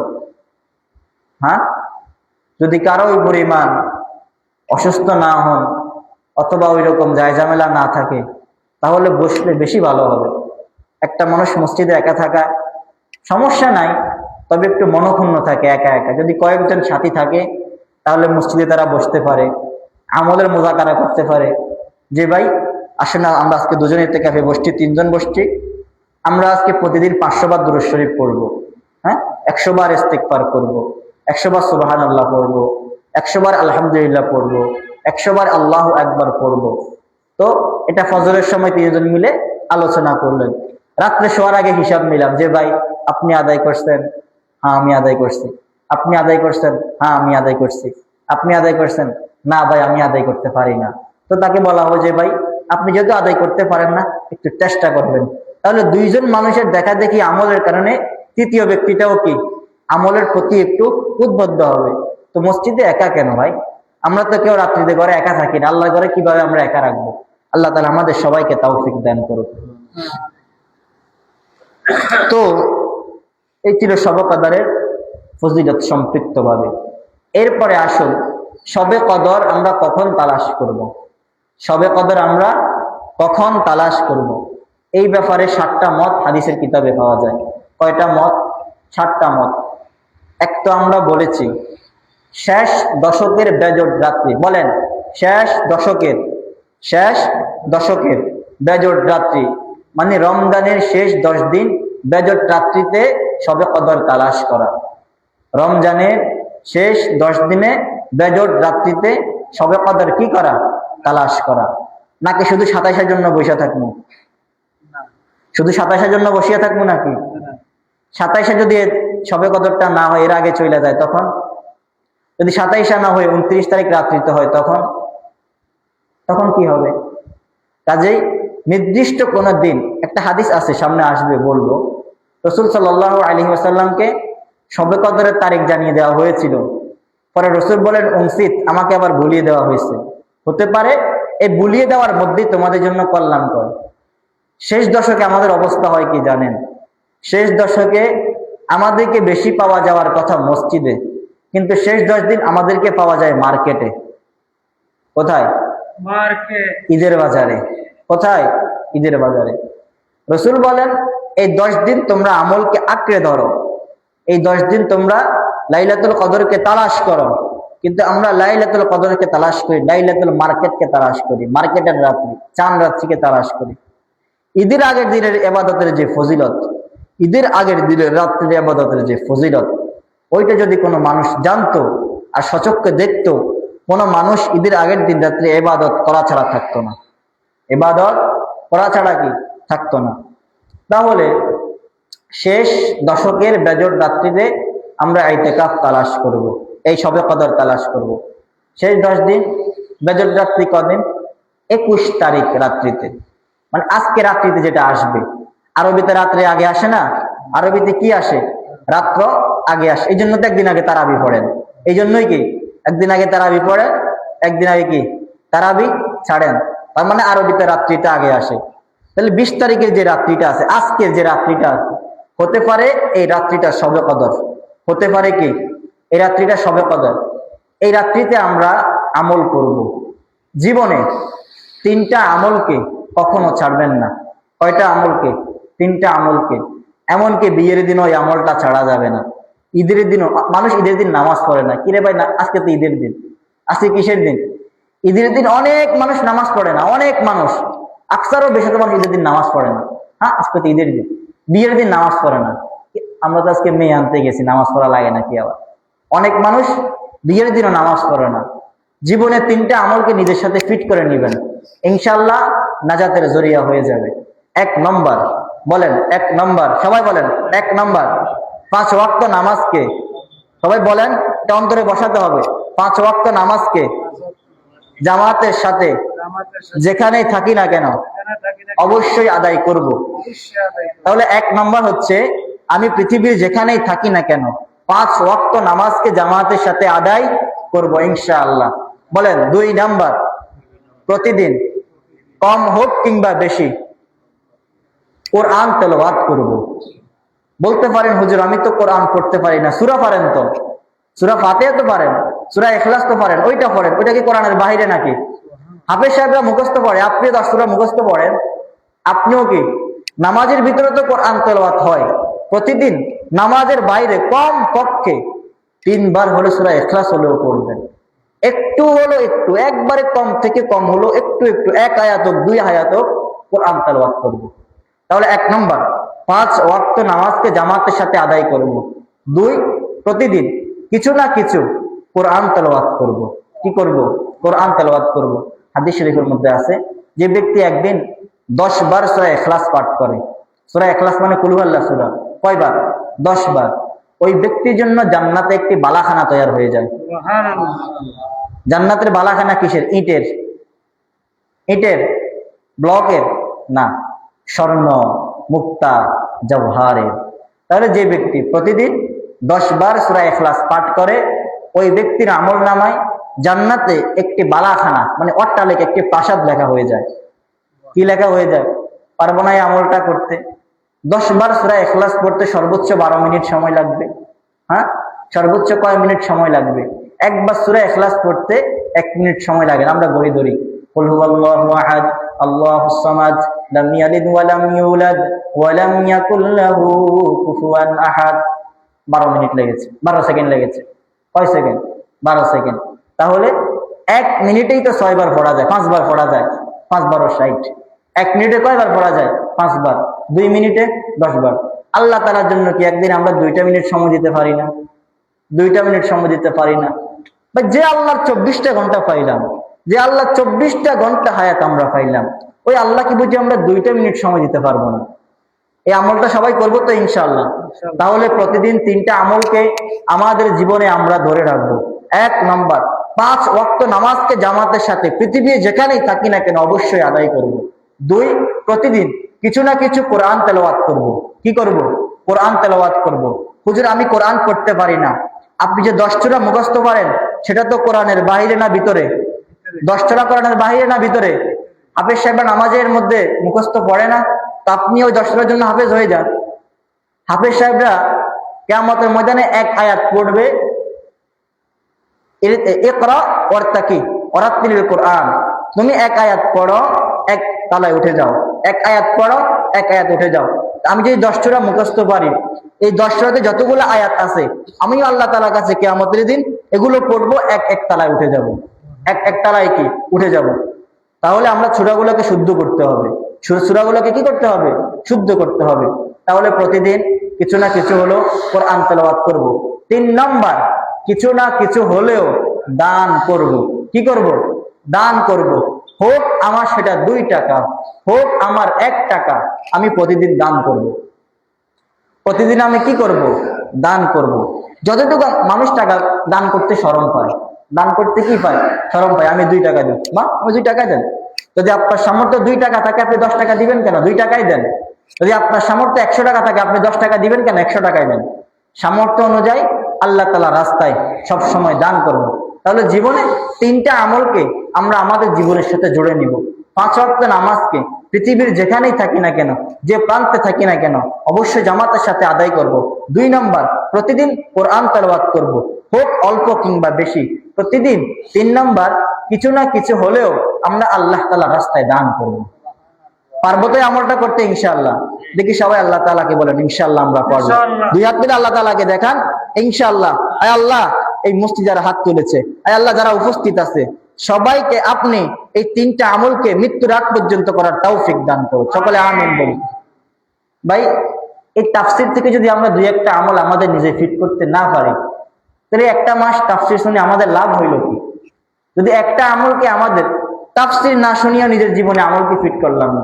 হ্যাঁ, যদি কারো ওই পরিমাণ অসুস্থ না হন অথবা ওই রকম ঝামেলা না থাকে, তাহলে বসলে বেশি ভালো হবে। একটা মানুষ মসজিদে একা থাকা সমস্যা নাই, তবে একটু মনক্ষুণ্ণ থাকে একা একা। যদি কয়েকজন সাথী থাকে তাহলে মসজিদে তারা বসতে পারে, আমলের মুযাকারা করতে পারে। যে ভাই আসে না, আমরা আজকে দুজনে ইতিকাফে বসছি, 3জন বসছি, আমরা আজকে প্রতিদিন 500 বার দুরূদ শরীফ পড়বো। হ্যাঁ, 100 বার ইস্তিগফার করবো, 100 বার সুবহানাল্লাহ পড়বো, 100 বার আলহামদুলিল্লাহ পড়বো, 100 বার আল্লাহু আকবার পড়বো। তো এটা ফজরের সময় 3জন মিলে আলোচনা করলেন। রাত্রে শোয়ার আগে হিসাব নিলাম যে ভাই আপনি আদায় করছেন? হ্যাঁ আমি আদায় করছি। আপনি আদায় করছেন? হ্যাঁ আমি আদায় করছি। আপনি আদায় করছেন? না ভাই আমি আদায় করতে পারি না। তো তাকে বলা হবে যে ভাই আপনি যেহেতু আদায় করতে পারেন না, একটু চেষ্টা করবেন। তাহলে 2জন মানুষের দেখা দেখি আমলের কারণে তৃতীয় ব্যক্তিটাও কি আমলের প্রতি একটু উদ্বুদ্ধ হবে। তো মসজিদে একা কেন ভাই? আমরা তো কেউ রাত্রিতে ঘরে একা থাকি না, আল্লাহর ঘরে কিভাবে আমরা একা রাখবো? আল্লাহ তাআলা আমাদের সবাইকে তৌফিক দান করুক। তো এই ছিল শবে কদরের ফজিলত সম্পৃক্ত ভাবে। এরপরে আসুন, শবে কদর আমরা কখন তালাশ করব? শবে কদর আমরা কখন তালাশ করব? এই ব্যাপারে 7টা মত হাদিসের কিতাবে পাওয়া যায়। কয়টা মত? 7টা মত। এক তো আমরা বলেছি শেষ দশকের বেজোড় রাত্রি। বলেন, শেষ দশকের বেজোড় রাত্রি মানে রমজানের শেষ 10 দিন বেজোড় রাত্রিতে শবে কদর তালাশ করা। রমজানের শেষ 10 দিনে বেজোড় রাত্রিতে শবে কদর কি করা? তালাশ করা। নাকি শুধু 27-এর জন্য বসে থাকবো? শুধু 27-এর জন্য বসিয়া থাকবো নাকি? 27-এ যদি শবে কদরটা না হয়, এর আগে চলে যায়, তখন যদি 27-এ না হয়ে 29 তারিখ রাত্রিতে হয়, তখন কি হবে? কাজেই নির্দিষ্ট কোন দিন, একটা হাদিস আছে সামনে আসবে বলবো, রাসূল সাল্লাল্লাহু আলাইহি ওয়াসাল্লামকে শবে কদরের তারিখ জানিয়ে দেওয়া হয়েছিল। পরে রাসূল বলেন উনসিত, আমাকে আবার ভুলিয়ে দেওয়া হয়েছে। হতে পারে এই ভুলিয়ে দেওয়ার মধ্যেই তোমাদের জন্য কল্যাণকর। শেষ দশকে আমাদের অবস্থা হয় কি জানেন? শেষ দশকে আমাদেরকে বেশি পাওয়া যাওয়ার কথা মসজিদে, কিন্তু শেষ 10 দিন আমাদেরকে পাওয়া যায় মার্কেটে। কোথায়? ঈদের বাজারে। কোথায়? ঈদের বাজারে। রাসূল বলেন এই 10 দিন তোমরা আমলকে আঁকড়ে ধরো, এই 10 দিন তোমরা লাইলাতুল কদরকে তালাশ করো। কিন্তু আমরা লাইলাতুল কদরকে তালাশ করি, লাইলাতুল মার্কেটকে তালাশ করি, মার্কেটের রাত্রি, চাঁদ রাত্রিকে তালাশ করি। ঈদের আগের দিনের ইবাদতের যে ফজিলত, ঈদের আগের দিনের রাত্রির ইবাদতের যে ফজিলত, ওইটা যদি কোনো মানুষ জানতো আর সচক্ষে দেখতো, কোনো মানুষ ঈদের আগের দিন রাত্রে ইবাদত করা ছাড়া থাকতো না। ইবাদত করা ছাড়া কি থাকতো না। তাহলে শেষ দশকের বেজোড় রাত্রিতে আমরা ইতিকাফ তালাশ করব, এই শবে কদর তালাশ করব। শেষ 10 দিন, বেজোড় রাত্রি কদিন? 21 তারিখ রাত্রিতে, মানে আজকে রাত্রিতে যেটা আসবে। আরবিতে রাত্রে আগে আসে না, আরবিতে কি আসে? রাত্র আগে আসে। এই জন্য তো একদিন আগে তারাবি পড়েন। এই জন্যই কি একদিন আগে তারাবি পড়েন, একদিন আগে কি তারাবি ছাড়েন। তার মানে আরবিতে রাত্রিটা আগে আসে। তাহলে 20 তারিখের যে রাত্রিটা আছে, আজকের যে রাত্রিটা আছে, হতে পারে এই রাত্রিটা শবে কদর, হতে পারে কি এই রাত্রিটা শবে কদর। এই রাত্রিতে আমরা আমল করব। জীবনে 3টা আমলকে কখনো ছাড়বেন না। কয়টা আমলকে? 3টা আমলকে। এমনকি বিয়ের দিন ওই আমলটা ছাড়া যাবে না। ঈদের দিনও মানুষ ঈদের দিন নামাজ পড়ে না। কিরে ভাই, না আজকে তো ঈদের দিন। আজকে কিসের দিন? ঈদের দিন অনেক মানুষ নামাজ পড়ে না, অনেক মানুষ, আকসারও বেশি মানুষ ঈদের দিন নামাজ পড়ে না। হ্যাঁ, আজকে তো ঈদের দিন, বিয়ের দিন নামাজ পড়ে না। আমরা তো আজকে মেয়ে আনতে গেছি, নামাজ পড়া লাগে নাকি? আবার অনেক মানুষ বিয়ের দিনও নামাজ পড়ে না। জীবনে 3টা আমলকে নিজের সাথে ফিট করে নিবেন, ইনশাআল্লাহ নাজাতের জরিয়া হয়ে যাবে। 1 নম্বর, বলেন 1 নম্বর, সবাই বলেন 1 নম্বর, 5 ওয়াক্ত নামাজকে, সবাই বলেন, এটা অন্তরে বসাতে হবে। 5 ওয়াক্ত নামাজকে জামাতের সাথে যেখানেই থাকি না কেন অবশ্যই আদায় করব। তাহলে 1 নম্বর হচ্ছে আমি পৃথিবীর যেখানেই থাকি না কেন 5 ওয়াক্ত নামাজকে জামাতের সাথে আদায় করব ইনশাআল্লাহ। বলেন 2 নাম্বার, প্রতিদিন কম হোক কিংবা বেশি কোরআন তেলাওয়াত করব। বলতে পারেন হুজুর আমি তো কোরআন পড়তে পারি না। সূরা পারেন তো, সূরা ফাতিহা তো পারেন, সূরা ইখলাস তো পারেন, ওইটা পড়েন। ওইটা কি কোরআনের বাইরে নাকি? হাফেজ সাহেবরা মুখস্থ পড়ে, আপনি 10 সূরা মুখস্থ পড়েন, আপনিও কি? নামাজের ভিতরে তো কোরআন তেলাওয়াত হয় প্রতিদিন। নামাজের বাইরে কম পক্ষে 3 বার হলে সূরা ইখলাস হলেও পড়বেন। একটু হলো, একটু, একবারে কম থেকে কম হলো, একটু একটু, 1 আয়াত হোক 2 আয়াত হোক কোরআন তেলাওয়াত করব। তাহলে 1 নম্বর 5 ওয়াক্ত নামাজকে জামাতের সাথে আদায় করব। 2, প্রতিদিন কিছু না কিছু কোরআন তেলাওয়াত করব। কি করব? কোরআন তেলাওয়াত করব। হাদিস শরীফের মধ্যে আছে, যে ব্যক্তি একদিন 10 বার সূরা ইখলাস পাঠ করে, সূরা ইখলাস মানে কুল হুয়াল্লাহ সূরা, কয়বার? 10 বার। ওই ব্যক্তির জন্য জান্নাতে একটি বালাখানা তৈরি হয়ে যায়। সুবহানাল্লাহ। জান্নাতের বালাখানা কিসের? ইটের। ইটের, ব্লকের না, স্বর্ণ, মুক্তা, জওহারের। তাহলে যে ব্যক্তি প্রতিদিন 10 বার সূরা ইখলাস পাঠ করে, ওই ব্যক্তির আমল নামায় জান্নাতে একটি বালাখানা মানে অট্টালিকা, একটি প্রাসাদ লেখা হয়ে যায়। কি লেখা হয়ে যায়? পারবো না এই আমলটা করতে। 10 বার সূরা ইখলাস পড়তে সর্বোচ্চ 12 মিনিট সময় লাগবে। হ্যাঁ, সর্বোচ্চ কয় মিনিট সময় লাগবে? একবার সূরা ইখলাস পড়তে 1 মিনিট সময় লাগে। আমরা গড়ি ধরি, কুল হুয়াল্লাহু আহাদ আল্লাহুস সামাদ লাম ইয়ালিদ ওয়া লাম ইউলাদ ওয়া লাম ইয়াকুল লাহু কুফুয়ান আহাদ। 12 মিনিট লেগেছে, 12 সেকেন্ড লেগেছে। কয় সেকেন্ড? 12 সেকেন্ড। তাহলে 1 মিনিটেই তো 6 বার পড়া যায়, 5 বার পড়া যায়, 5 বারো 60। 1 মিনিটে কয়বার পড়া যায়? 5 বার। 2 মিনিটে 10 বার। আল্লাহ তাআলার জন্য কি একদিন আমরা 2টা মিনিট সময় দিতে পারি না? 2টা মিনিট সময় দিতে পারি না? যে আল্লাহর 24টা ঘন্টা পাইলাম, যে আল্লাহ 24টা ঘন্টা হায়াত আমরা পাইলাম, ওই আল্লাহ কি বুঝি আমরা 2টা মিনিট সময় দিতে পারবো না? এই আমলটা সবাই করবো তো ইনশাআল্লাহ। তাহলে প্রতিদিন 3টা আমলকে আমাদের জীবনে আমরা ধরে রাখবো। 1 নম্বর 5 ওয়াক্ত নামাজকে জামাতের সাথে পৃথিবীর যেখানেই থাকি না কেন অবশ্যই আদায় করব। 2, প্রতিদিন কিছু না কিছু কোরআন তেলাওয়াত করব। কি করব? কোরআন তেলাওয়াত করব। হুজুর আমি কোরআন পড়তে পারি না। আপনি যে 10 সূরা মুখস্থ পারেন সেটা তো কোরআনের বাইরে না ভিতরে? 10 সূরা কোরআনের বাইরে না ভিতরে? হাফেজ সাহেবরা নামাজের মধ্যে মুখস্থ পড়ে না, তো আপনি ওই 10 সূরার জন্য হাফেজ হয়ে যান। হাফেজ সাহেবরা কিয়ামতের ময়দানে 1 আয়াত পড়বে, ইকরা ওয়ারতাকি ওয়ারাত্তিলিল কোরআন। তুমি 1 আয়াত পড়ো, 1 তলায় উঠে যাও, 1 আয়াত পড়ো, 1 আয়াত উঠে যাও। আমি যদি 10 সূরা মুখস্থ পারি, এই 10 সূরাতে যতগুলো আয়াত আছে আমিও আল্লাহ তাআলার কাছে কিয়ামতের দিন এগুলো পড়বো, 1 তলায় উঠে যাব, 1 তলায় কি উঠে যাব। তাহলে আমরা সূরাগুলোকে শুদ্ধ করতে হবে, সূরাগুলোকে কি করতে হবে? শুদ্ধ করতে হবে। তাহলে প্রতিদিন কিছু না কিছু হলো কোরআন তেলাওয়াত করব। 3 নাম্বার, কিছু না কিছু হলেও দান করব। কি করব? দান করব। হোক আমার সেটা 2 টাকা, হোক আমার 1 টাকা, আমি প্রতিদিন দান করব। প্রতিদিন আমি কি করব? দান করব। যতটুকু মানুষ টাকা দান করতে শরম পায়, দান করতে কি পায়? শরম পায়। আমি 2 টাকা দিই, মা আমি 2 টাকা দেন। যদি আপনার সামর্থ্য 2 টাকা থাকে আপনি 10 টাকা দিবেন কেন? 2 টাকাই দেন। যদি আপনার সামর্থ্য 100 টাকা থাকে আপনি 10 টাকা দিবেন কেন? 100 টাকাই দেন। সামর্থ্য অনুযায়ী আল্লাহ তাআলা রাস্তায় সব সময় দান করব। তাহলে জীবনে 3টা আমলকে আমরা আমাদের জীবনের সাথে জুড়ে নিব। 5 ওয়াক্ত নামাজকে পৃথিবীর যেখানেই থাকি না কেন, যে প্রান্তে থাকি না কেন, অবশ্যই জামাতের সাথে আদায় করব। 2 নম্বর, প্রতিদিন কোরআন তেলাওয়াত করব, হোক অল্প কিংবা বেশি প্রতিদিন। 3 নম্বর, কিছু না কিছু হলেও আমরা আল্লাহ তাআলার রাস্তায় দান করব। পারবো তো আমলটা করতে ইনশাআল্লাহ? দেখি সবাই আল্লাহ তাআলাকে বলেন ইনশাআল্লাহ আমরা পারবো। 2 হাত মিলে আল্লাহ তাআলাকে দেখান ইনশাআল্লাহ। আয় আল্লাহ, এই মসজিদে যারা হাত তুলেছে, আয় আল্লাহ যারা উপস্থিত আছে সবাইকে আপনি এই 3টা আমলকে মৃত্যুর আগ পর্যন্ত করার তৌফিক দান করুন। সকলে আমিন বলি। ভাই, এই তাফসীর থেকে যদি আমরা 2-1টা আমল আমাদের নিজে ফিট করতে না পারি, তাহলে একটা মাস তাফসীর শুনে আমাদের লাভ হইল কি? যদি একটা আমলকে আমাদের তাফসীর না শুনিয়ে নিজের জীবনে আমলকে ফিট করলাম না,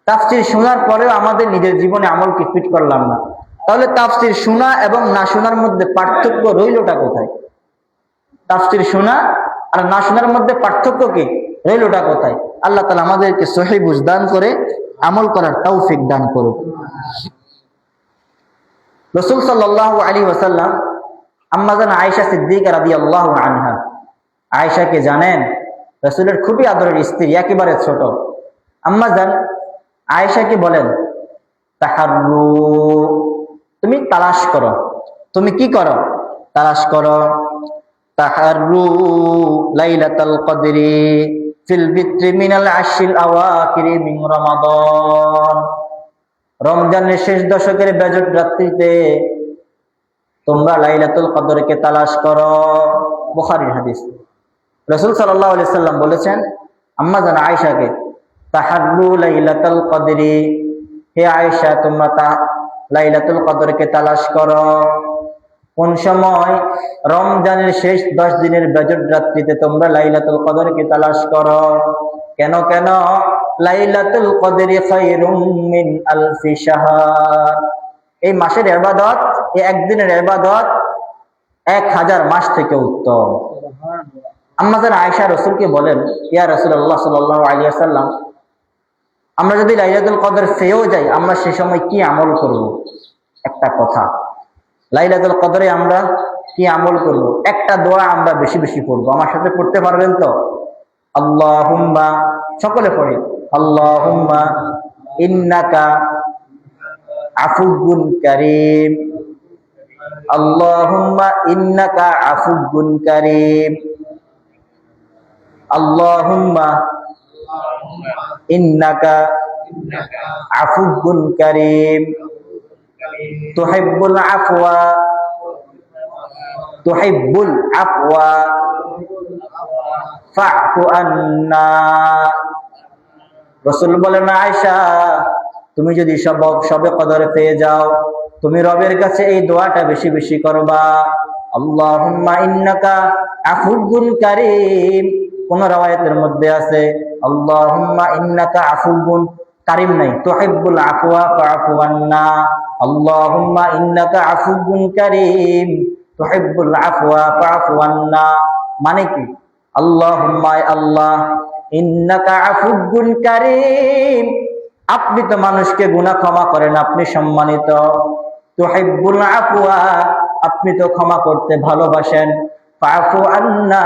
তাফসীর শোনার পরেও আমাদের নিজের জীবনে আমলকে ফিট করলাম না, তাহলে তাফসীর শোনা এবং না শোনার মধ্যে পার্থক্য রইলটা কোথায়? তাফসীর শোনা আর না শোনার মধ্যে পার্থক্য কি? রইলটা কোথায়? আল্লাহ তাআলা আমাদেরকে সহিহ বুঝ দান করে আমল করার তৌফিক দান করুন। রাসূল সাল্লাল্লাহু আলাইহি ওয়াসাল্লাম আম্মা জান আয়েশা সিদ্দিকা রাদিয়াল্লাহু আনহা, আয়েশাকে জানেন রাসূলের খুবই আদরের স্ত্রী, একেবারে ছোট। আম্মা জান আয়েশাকে বলেন, তাহাররু, তুমি তালাশ করো। তুমি কি করো? তালাশ করো। তাহাররু লাইলাতুল কদরি ফিল বিত্রি মিনাল আশরিল আওয়াখিরি মিন রমাদান। রমজানের শেষ দশকের বেজোড় রাত্রিতে তোমরা লাইলাতুল কদরকে তালাশ করো। বুখারীর হাদিস। রাসূল সাল্লাল্লাহু আলাইহি সাল্লাম বলেছেন আম্মা জান আয়েশাকে, তাহাররু লাইলাতুল কদরি, হে আয়েশা তোমরা লাইলাতুল কদরকে তালাশ করো। কোন সময়? রমজানের শেষ 10 দিনের বেজোড় রাত্রিতে তোমরা লাইলাতুল কদরকে তালাশ করো। কেন কেন? লাইলাতুল কদরি খায়রুম মিন আলফি শাহর। এই মাসের ইবাদত, এই একদিনের ইবাদত 1000 মাস থেকে উত্তম। আম্মা জান আয়েশা রাসূলকে বলেন, ইয়া রাসূলুল্লাহ সাল্লাল্লাহু আলাইহি ওয়াসাল্লাম, আমরা যদি লাইলাতুল কদর পেয়েও যাই আমরা সে সময় কি আমল করব? একটা কথা, লাইলাতুল কদরে আমরা কি আমল করব? একটা দোয়া আমরা বেশি বেশি পড়বো। আমার সাথে পড়তে পারবেন তো? আল্লাহুম্মা, সকলে পড়ি, আল্লাহুম্মা ইন্নাকা আফুউন কারীম, আল্লাহুম্মা ইন্নাকা আফুউন কারীম, আল্লাহুম্মা ইন্নাকা আফুউন কারীম, তুহিব্বুল আফওয়া ফা'ফু আন্না। রাসূল বলেন, আয়েশা তুমি যদি সবে কদরে পেয়ে যাও, তুমি রবের কাছে এই দোয়াটা বেশি বেশি করবা, আল্লাহুম্মা ইন্নাকা আফুউন কারীম। কোন riwayতের মধ্যে আছে আল্লাহুম্মা ইন্নাকা আফুউন কারীম নাই, তুহিব্বুল আফওয়া ফা'ফু আন্না। আল্লাহুম্মা ইন্নাকা আফুউন কারীম তুহিব্বুল আফওয়া ফা'ফু আন্না। মানে কি? আল্লাহুম্মা, আল্লাহ, ইন্নাকা আফুউন কারীম, আপনি তো মানুষকে গুনাহ ক্ষমা করেন, আপনি সম্মানিত। তুহিব্বুল আফওয়া, আপনি তো ক্ষমা করতে ভালোবাসেন। ফা'ফু আন্না,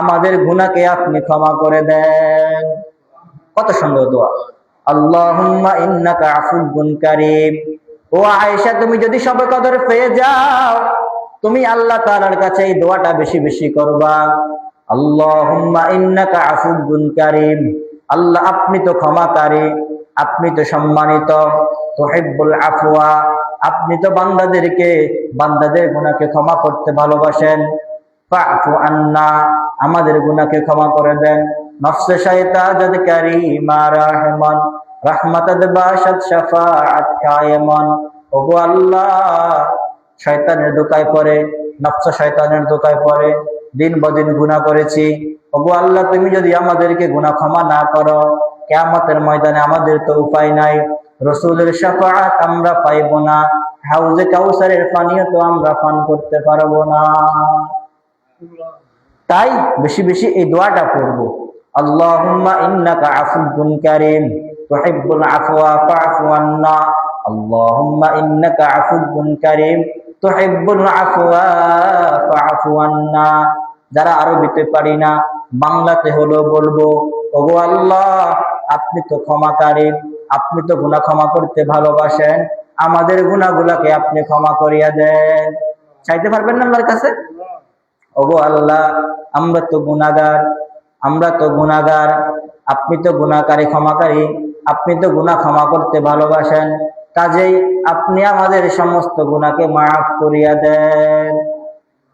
আমাদের গুনাহকে আপনি ক্ষমা করে দেন। কত সুন্দর দোয়া, আল্লাহুম্মা ইন্নাকা আফুউন কারীম। ও আয়েশা, তুমি যদি সবে কদর পেয়ে যাও, তুমি আল্লাহ তাআলার কাছে এই দোয়াটা বেশি বেশি করবা, আল্লাহুম্মা ইন্নাকা আফুউন কারীম, আল্লাহ আপনি তো ক্ষমাকারী, আপনি তো সম্মানিত। তুহিব্বুল আফওয়া, আপনি তো বান্দাদের গুনাহকে ক্ষমা করতে ভালোবাসেন। ফা'ফু আন্না, আমাদের গুনাহকে ক্ষমা করে দেন। নফসে শাইতান কারীমা রাহমান, রাহমাতাত বাশাত শাফাআত কায়মান। ওগো আল্লাহ, শয়তানের দোকায় পড়ে, নফস শয়তানের দোকায় পড়ে দিন বদিন গুনাহ করেছি। ওগো আল্লাহ, তুমি যদি আমাদেরকে গুনাহ ক্ষমা না করো, কিয়ামতের ময়দানে আমাদের তো উপায় নাই। রসুলের শাফাআত আমরা পাইব না, হাউজে কাউসারের পানিও তো আমরা পান করতে পারবো না। তাই বেশি বেশি এই দোয়াটা পড়ব, আল্লাহুম্মা ইন্নাকা আফুউন কারীম তুহিব্বুল আফওয়া ফাআফু আন্না, আল্লাহুম্মা ইন্নাকা আফুউন কারীম তুহিব্বুল আফওয়া ফাআফু আন্না। যারা আরবিতে পারি না, বাংলাতে হলো বলবো, ওগো আল্লাহ, আপনি তো ক্ষমাকারী, আপনি তো গুনাহ ক্ষমা করতে ভালোবাসেন, আমাদের গুনাহগুলোকে আপনি ক্ষমা করিয়া দেন। চাইতে পারবেন না আল্লাহর কাছে? ওগো আল্লাহ, আমরা তো গুনাহগার, আমরা তো গুনাহগার, আপনি তো গুনাহকারী ক্ষমাকারী, আপনি তো গুনাহ ক্ষমা করতে ভালোবাসেন, কাজেই আপনি আমাদের সমস্ত গুনাহকে মাফ করিয়া দেন।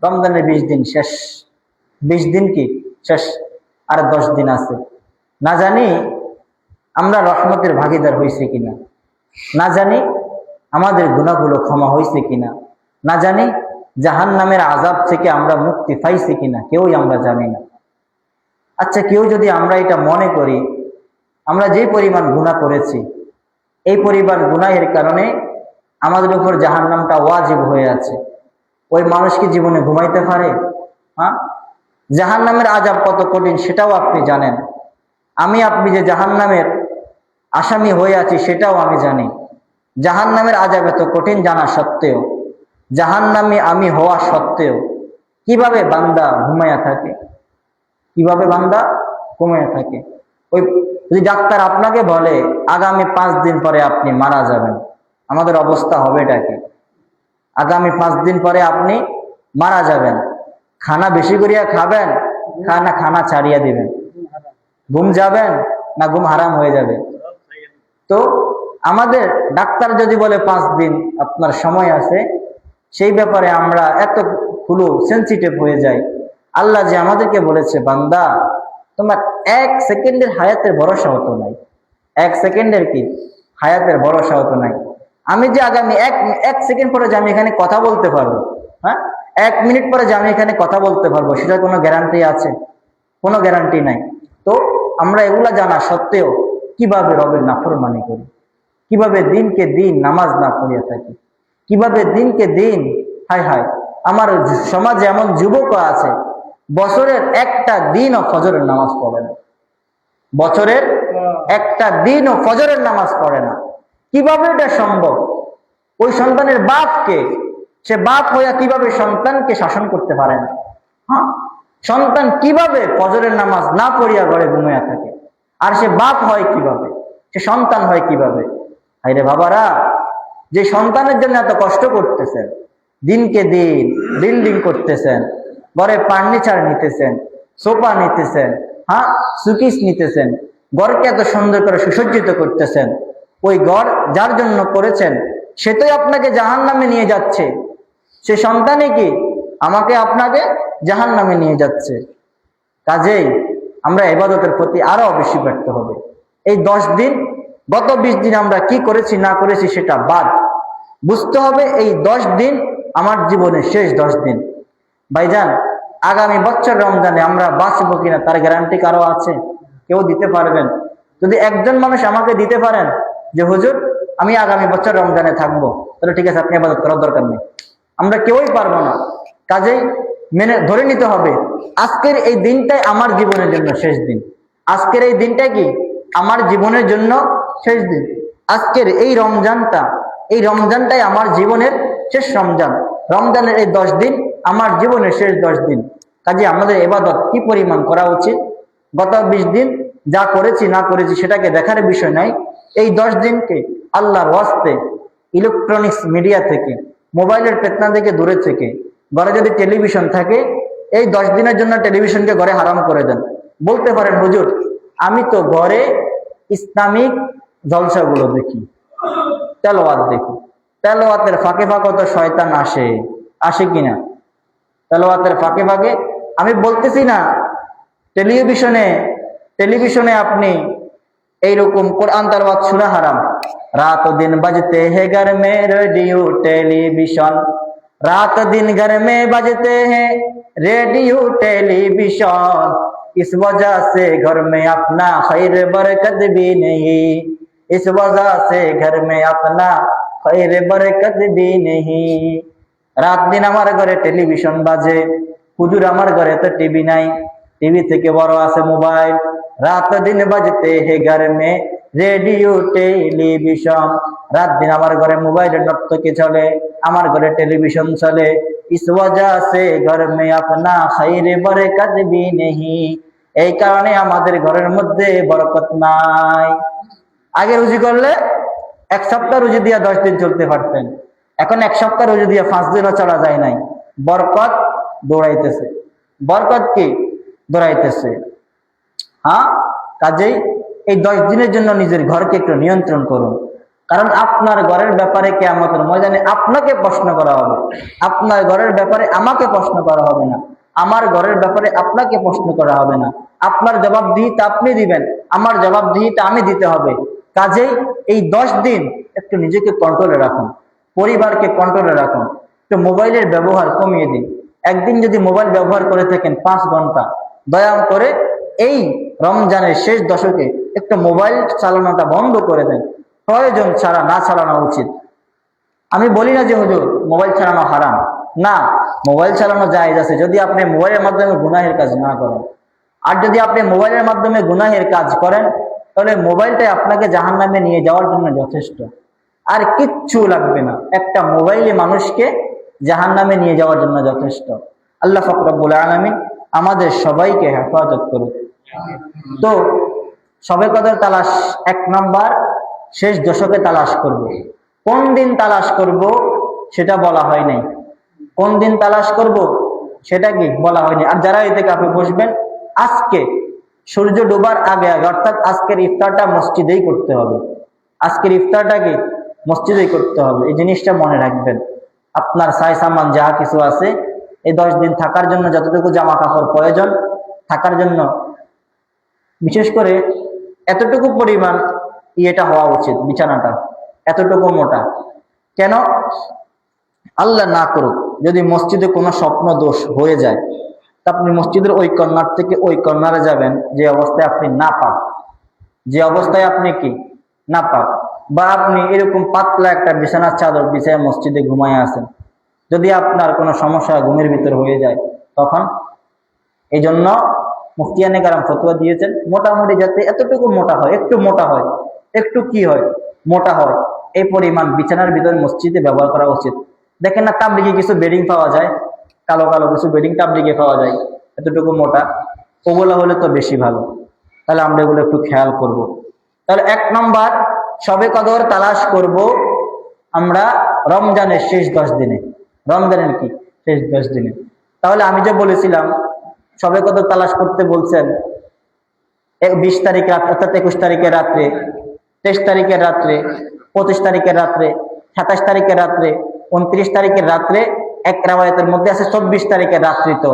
রমজানের 20 দিন শেষ, 20 দিন কি শেষ, আর 10 দিন আছে। না জানি আমরা রহমতের ভাগীদার হয়েছে কিনা, না জানি আমাদের গুনাহগুলো ক্ষমা হয়েছে কিনা, না জানি জাহান্নামের আযাব থেকে আমরা মুক্তি পাইছি কিনা, কেউই আমরা জানি না। আচ্ছা, কেউ যদি আমরা এটা মনে করি আমরা যে পরিমাণ গুনাহ করেছি, এই পরিমাণ গুনাহের কারণে আমাদের উপর জাহান্নামটা ওয়াজিব হয়ে আছে, ওই মানুষ কি জীবনে ঘুমাইতে পারে? হ্যাঁ, জাহান্নামের আযাব কত কঠিন সেটাও আপনি জানেন, আমি আপনি যে জাহান্নামের আসামি হয়ে আছি সেটাও আমি জানি। জাহান্নামের আযাব এত কঠিন জানা সত্ত্বেও, জাহান্নামী আমি হওয়া সত্ত্বেও কিভাবে বান্দা ঘুমাইয়া থাকে, কিভাবে বান্দা ঘুমাইয়া থাকে? ওই যদি ডাক্তার আপনাকে বলে আগামী 5 দিন পরে আপনি মারা যাবেন, আমাদের অবস্থা হবে এটা কি? আগামী 5 দিন পরে আপনি মারা যাবেন, খানা বেশি করিয়া খাবেন না খানা ছাড়িয়া দিবেন? ঘুম যাবেন না ঘুম হারাম হয়ে যাবে? তো আমাদের ডাক্তার যদি বলে 5 দিন আপনার সময় আছে, সেই ব্যাপারে আমরা এত খুলো সেন্সিটিভ হয়ে যাই। আল্লাহ যে আমাদেরকে বলেছে, বান্দা তোমার 1 সেকেন্ডের হায়াতের ভরসা হতো নাই, 1 সেকেন্ডের কি হায়াতের ভরসা হতো নাই। আমি যে আগামী এক সেকেন্ড পরে যে আমি এখানে কথা বলতে পারবো, হ্যাঁ, 1 মিনিট পরে যে আমি এখানে কথা বলতে পারবো, সেটার কোনো গ্যারান্টি আছে? কোনো গ্যারান্টি নাই। তো আমরা এগুলা জানা সত্ত্বেও কিভাবে রবের নাফরমানি করি, কিভাবে দিনকে দিন নামাজ না পড়িয়া থাকি, কিভাবে দিনকে দিন, হায় হায়, আমার সমাজে এমন যুবক আছে বছরের একটা দিনও ফজরের নামাজ পড়ে না, বছরের একটা দিনও ফজরের নামাজ পড়ে না। কিভাবে এটা সম্ভব? ওই সন্তানের বাপকে, সে বাপ হইয়া কিভাবে সন্তানকে শাসন করতে পারে না? হ্যাঁ, সন্তান কিভাবে ফজরের নামাজ না পড়িয়া ঘরে ঘুমাইয়া থাকে, আর সে বাপ হয় কিভাবে, সে সন্তান হয় কিভাবে? হায়রে বাবারা, যে সন্তানের জন্য এত কষ্ট করতেছেন, দিনকে দিন বিল্ডিং করতেছেন, ঘরে ফার্নিচার নিতেছেন, সোফা নিতেছেন, হ্যাঁ, সুকিস নিতেছেন, ঘরকে এত সুন্দর করে সুসজ্জিত করতেছেন, ওই ঘর যার জন্য করেছেন সে তো আপনাকে জাহান্নামে নিয়ে যাচ্ছে, সে সন্তানই কি আমাকে আপনাকে জাহান্নামে নিয়ে যাচ্ছে। কাজেই আমরা ইবাদতের প্রতি আরো বেশি ব্যর্থ হবে। এই 10 দিন, গত 20 দিন আমরা কি করেছি না করেছি সেটা বাদ, বুঝতে হবে এই 10 দিন আমার জীবনের শেষ 10 দিন। ভাইজান, আগামী বছর রমজানে আমরা বাঁচবো কিনা তার গ্যারান্টি কারো আছে? কেউ দিতে পারবেন? যদি একজন মানুষ আমাকে দিতে পারেন যে হুজুর আমি আগামী বছর রমজানে থাকবো, তাহলে ঠিক আছে, আপনি ইবাদত করার দরকার নেই। আমরা কেউই পারবো না। কাজেই মেনে ধরে নিতে হবে আজকের এই দিনটাই আমার জীবনের জন্য শেষ দিন, আজকের এই দিনটা কি আমার জীবনের জন্য শেষ দিন, আজকের এই রমজানটাই আমার জীবনের শেষ রমজান, রমজানের এই 10 দিন আমার জীবনের শেষ 10 দিন। কাজে আমাদের ইবাদত কি পরিমাণ করা উচিত? গত 20 দিন যা করেছি না করেছি সেটাকে দেখার বিষয় নাই, এই 10 দিনকে আল্লাহর ওয়াস্তে ইলেকট্রনিক্স মিডিয়া থেকে, মোবাইলের পেতনা থেকে দূরে থেকে, ঘরে যদি টেলিভিশন থাকে এই 10 দিনের জন্য টেলিভিশনকে ঘরে হারাম করে দেন। বলতে পারেন হুজুর আমি তো ঘরে ইসলামিক জলসাগুলো দেখি, তেলাওয়াত দেখি, তেলাওয়াতের ফাঁকে ফাঁকে তো শয়তান আসে কিনা? তেলাওয়াতের ফাঁকে ফাঁকে আমি বলতেছি না টেলিভিশনে আপনি এইরকম কোরআন তেলাওয়াত শোনা হারাম। রাত দিন বাজতে হে ঘর মে রেডিও টেলিভিশন, रात दिन घर में बजते हैं रेडियो टेलीविजन, इस वजह से घर में अपना खैर बरकत भी नहीं, इस वजह से घर में अपना खैर बरकत भी नहीं। রাত দিন আমার ঘরে টেলিভিশন বাজে, হুজুর আমার ঘরে তো টিভি নাই, টিভি থেকে বড় আছে মোবাইল। রাত দিন বাজতে হে ঘর মে রেডিও টেলিভিশন। রাত দিন আমার ঘরে মোবাইলের নর্তকি চলে, আমার ঘরে টেলিভিশন চলে। इस वजह से घर में अपना खैर बरकत भी नहीं। এই কারণে আমাদের ঘরের মধ্যে বরকত নাই। আগে রুজি করলে এক সপ্তাহ রুজি দিয়া 10 দিন চলতে পারতেন, এখন এক সপ্তাহ রুজি দিয়া 5 দিনও চলা যায় নাই। বরকত দৌড়াইতেছে, বরকত কি দৌড়াইতেছে। হ্যাঁ, কাজেই এই 10 দিনের জন্য নিজের ঘরকে একটু নিয়ন্ত্রণ করুন, কারণ আপনার ঘরের ব্যাপারে কিয়ামতের ময়দানে আপনাকে প্রশ্ন করা হবে। আপনার ঘরের ব্যাপারে আমাকে প্রশ্ন করা হবে না, আমার ঘরের ব্যাপারে আপনাকে প্রশ্ন করা হবে না। আপনার জবাবদিহিতা আপনি দিবেন, আমার জবাবদিহিতা আমি দিতে হবে। কাজেই এই 10 দিন একটু নিজেকে কন্ট্রোলে রাখুন, পরিবারকে কন্ট্রোলে রাখুন, একটু মোবাইলের ব্যবহার কমিয়ে দিন। একদিন যদি মোবাইল ব্যবহার করে থাকেন 5 ঘন্টা, দয়া করে এই রমজানের শেষ দশকে একটু মোবাইল চালানোটা বন্ধ করে দেন। প্রয়োজন ছাড়া না চালানো উচিত। আমি বলি না যে হুজুর মোবাইল চালানো হারাম, না, মোবাইল চালানো জায়েজ আছে যদি আপনি মোবাইলের মাধ্যমে গুনাহের কাজ না করেন। আর যদি আপনি মোবাইলের মাধ্যমে গুনাহের কাজ করেন, তাহলে মোবাইলটাই আপনাকে জাহান্নামে নিয়ে যাওয়ার জন্য যথেষ্ট, আর কিচ্ছু লাগবে না। একটা মোবাইলে মানুষকে জাহান্নামে নিয়ে যাওয়ার জন্য যথেষ্ট। আল্লাহ পাক রব্বুল আলামিন আমাদের সবাইকে হেফাজত করুক। তো শবে কদর তালাশ 1 নাম্বার, শেষ দশকে তালাশ করব। কোন দিন তালাশ করব সেটা বলা হয় নাই, কোন দিন তালাশ করব সেটা কি বলা হয়নি। আর যারা এতে কাপে বসবেন, আজকে সূর্য ডোবার আগে আগে, অর্থাৎ আজকের ইফতারটা মসজিদেই করতে হবে। আজকের ইফতারটা কি মসজিদেই করতে হবে, এই জিনিসটা মনে রাখবেন। আপনার সাই সামান যা কিছু আছে, এই 10 দিন থাকার জন্য যতটুকু জামা কাপড় প্রয়োজন থাকার জন্য, বিশেষ করে এতটুকু পরিমাণ ইয়েটা হওয়া উচিত, বিছানাটা এতটুকু মোটা। কেন? আল্লাহ না করুক যদি মসজিদে কোনো স্বপ্ন দোষ হয়ে যায়, তা আপনি মসজিদের ওই কর্নার থেকে ওই কর্নারে যাবেন যে অবস্থায় আপনি না পাক, যে অবস্থায় আপনি কি না পাক, বা আপনি এরকম পাতলা একটা বিছানার চাদর বিছায় মসজিদে ঘুমায় আছেন, যদি আপনার কোনো সমস্যা ঘুমের ভিতর হয়ে যায় তখন। এই জন্য মুফতিয়ানে কারাম ফতোয়া দিয়েছেন মোটামুটি যাতে এতটুকু মোটা হয়, একটু মোটা হয়, একটু কি হয় মোটা হয়, এই পরিমাণ বিছানার ভিতর মসজিদে ব্যবহার করা উচিত। দেখেন না তাবলিগে কিছু বেডিং পাওয়া যায়, কালো কালো কিছু বেডিং তাবলিগে পাওয়া যায়, এতটুকু মোটা, ওগুলো হলে তো বেশি ভালো। তাহলে আমরা এগুলো একটু খেয়াল করব। তাহলে 1 নম্বর, শবে কদর তালাশ করব আমরা রমজানের শেষ 10 দিনে। রমজানের কি শেষ 10 দিনে। তাহলে আমি যে বলেছিলাম শবে কদর তালাশ করতে বলছেন 20 তারিখ রাত, অর্থাৎ 21 তারিখের রাত্রে, 23 তারিখের রাত্রে, 25 তারিখের রাত্রে, 27 তারিখের রাত্রে, 29 তারিখের রাত্রে, এক রাওয়ায়াতের মধ্যে আছে 24 তারিখের রাত্রি। তো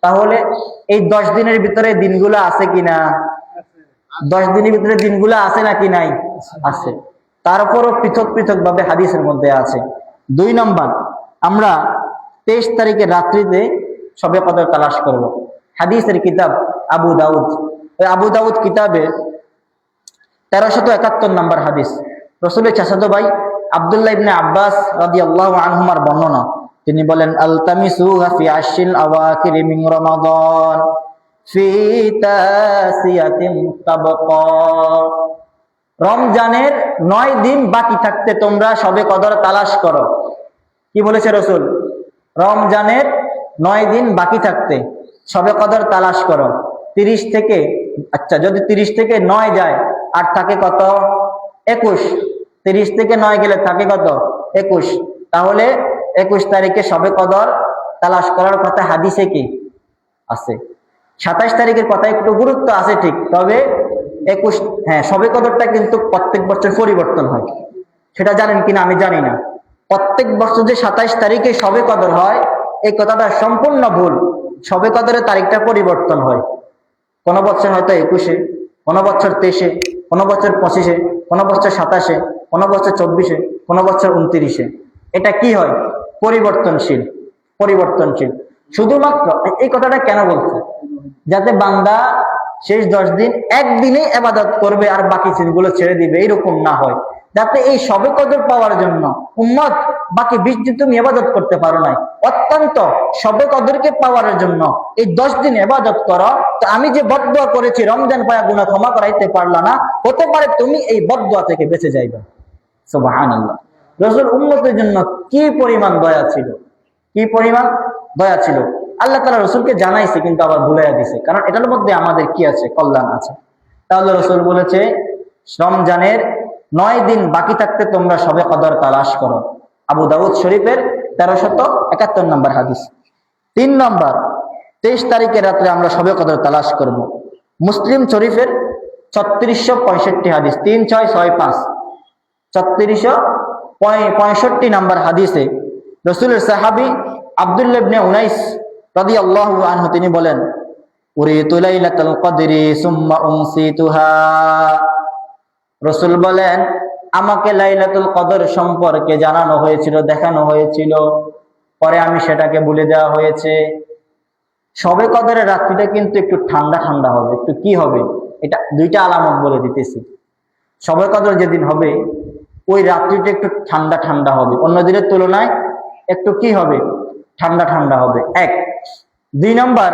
তাহলে এই 10 দিনের ভিতরে দিনগুলো আছে কিনা? 10 দিনের ভিতরে দিনগুলো আছে নাকি নাই? আছে। তারপরও পৃথক পৃথক ভাবে হাদিসের মধ্যে আছে। 2 নম্বর, আমরা 23 তারিখের রাত্রিতে শবে কদর তালাশ করব। হাদিসের কিতাব আবু দাউদ, আবু দাউদ কিতাবে 1371 নম্বর হাদিস, রাসূলের চাচাতো ভাই আব্দুল্লাহ ইবনে আব্বাস রাদিয়াল্লাহু আনহুমার বর্ণনা। তিনি বলেন, আলতামিসুহা ফি আশরিল আওয়াখির মিন রমাদান ফি তাসিয়াতিন তাবকা। রমজানের 9 দিন বাকি থাকতে তোমরা শবে কদর তালাশ করো। কি বলেছে রাসূল? রমজানের 9 দিন বাকি থাকতে শবে কদর তালাশ করো। 30 থেকে, আচ্ছা যদি 30 থেকে 9 যায় আর থাকে কত? 21। 30 থেকে 9 গেলে থাকে কত? 21। তাহলে 21 তারিখে শবে কদর তালাশ করার কথা হাদিসে কি আছে। 27 তারিখের কথা একটু গুরুত্ব আছে ঠিক, তবে 21, হ্যাঁ, শবে কদরটা কিন্তু প্রত্যেক বছর পরিবর্তন হয়, সেটা জানেন কিনা আমি জানি না। প্রত্যেক বছর যে 27 তারিখে শবে কদর হয়, এই কথাটা সম্পূর্ণ ভুল। শবে কদরের তারিখটা পরিবর্তন হয়, কোন বছর হয়তো 21-এ, কোন বছর 23-এ, কোন বছর 25-এ, কোন বছর 27-এ, কোন বছর 24-এ, কোন বছর 29-এ। এটা কি হয়? পরিবর্তনশীল। পরিবর্তনশীল। শুধুমাত্র এই কথাটা কেন বলছে? যাতে বান্দা শেষ 10 দিন একদিনেই ইবাদত করবে আর বাকি দিনগুলো ছেড়ে দিবে, এরকম না হয়। যাতে এই শবে কদর পাওয়ার জন্য উম্মত বাকি 20 দিন তুমি ইবাদত করতে পারো নাই, অত্যন্ত শবে কদরকে পাওয়ার জন্য এই 10 দিন ইবাদত করো। তো আমি যে বদদুয়া করেছি রমজান পায়া গুনাহ ক্ষমা করাইতে পারলা না, হতে পারে তুমি এই বদদুয়া থেকে বেঁচে যাইবা। সুবহানাল্লাহ। রাসূল উম্মতের জন্য কি পরিমাণ দয়া ছিল, কি পরিমাণ দয়া ছিল। আল্লাহ তাআলা রাসূলকে জানাইছে কিন্তু আবার ভুলাইয়া দিছে, কারণ এটার মধ্যে আমাদের কি আছে? কল্যাণ আছে। তাহলে রাসূল বলেছে রমজানের 9 দিন বাকি থাকতে তোমরা শবে কদর তালাশ করো। আবু দাউদ শরীফের 1371 নম্বর হাদিস। 3 নম্বর, 23 তারিখের রাত্রে আমরা শবে কদর তালাশ করব। মুসলিম শরীফের 3665 হাদিস, 3665 3665 নম্বর হাদিসে রাসূলের সাহাবী আব্দুল্লাহ ইবনে উনাইস রাদিয়াল্লাহু আনহু তিনি বলেন, উরিতু লাইলাতুল কদরি সুম্মা উনসিতুহা। রাসূল বলেন, আমাকে লাইলাতুল কদর সম্পর্কে জানানো হয়েছিল, দেখানো হয়েছিল, পরে আমি সেটাকে ভুলে দেওয়া হয়েছে। শবে কদরের রাত্রিটা কিন্তু একটু ঠান্ডা ঠান্ডা হবে। একটু কি হবে? এটা 2টা আলামত বলে দিতেছি। শবে কদর যেদিন হবে ওই রাত্রিটা একটু ঠান্ডা ঠান্ডা হবে, অন্য দিনের তুলনায় একটু কি হবে? ঠান্ডা ঠান্ডা হবে। 1। 2 নম্বর,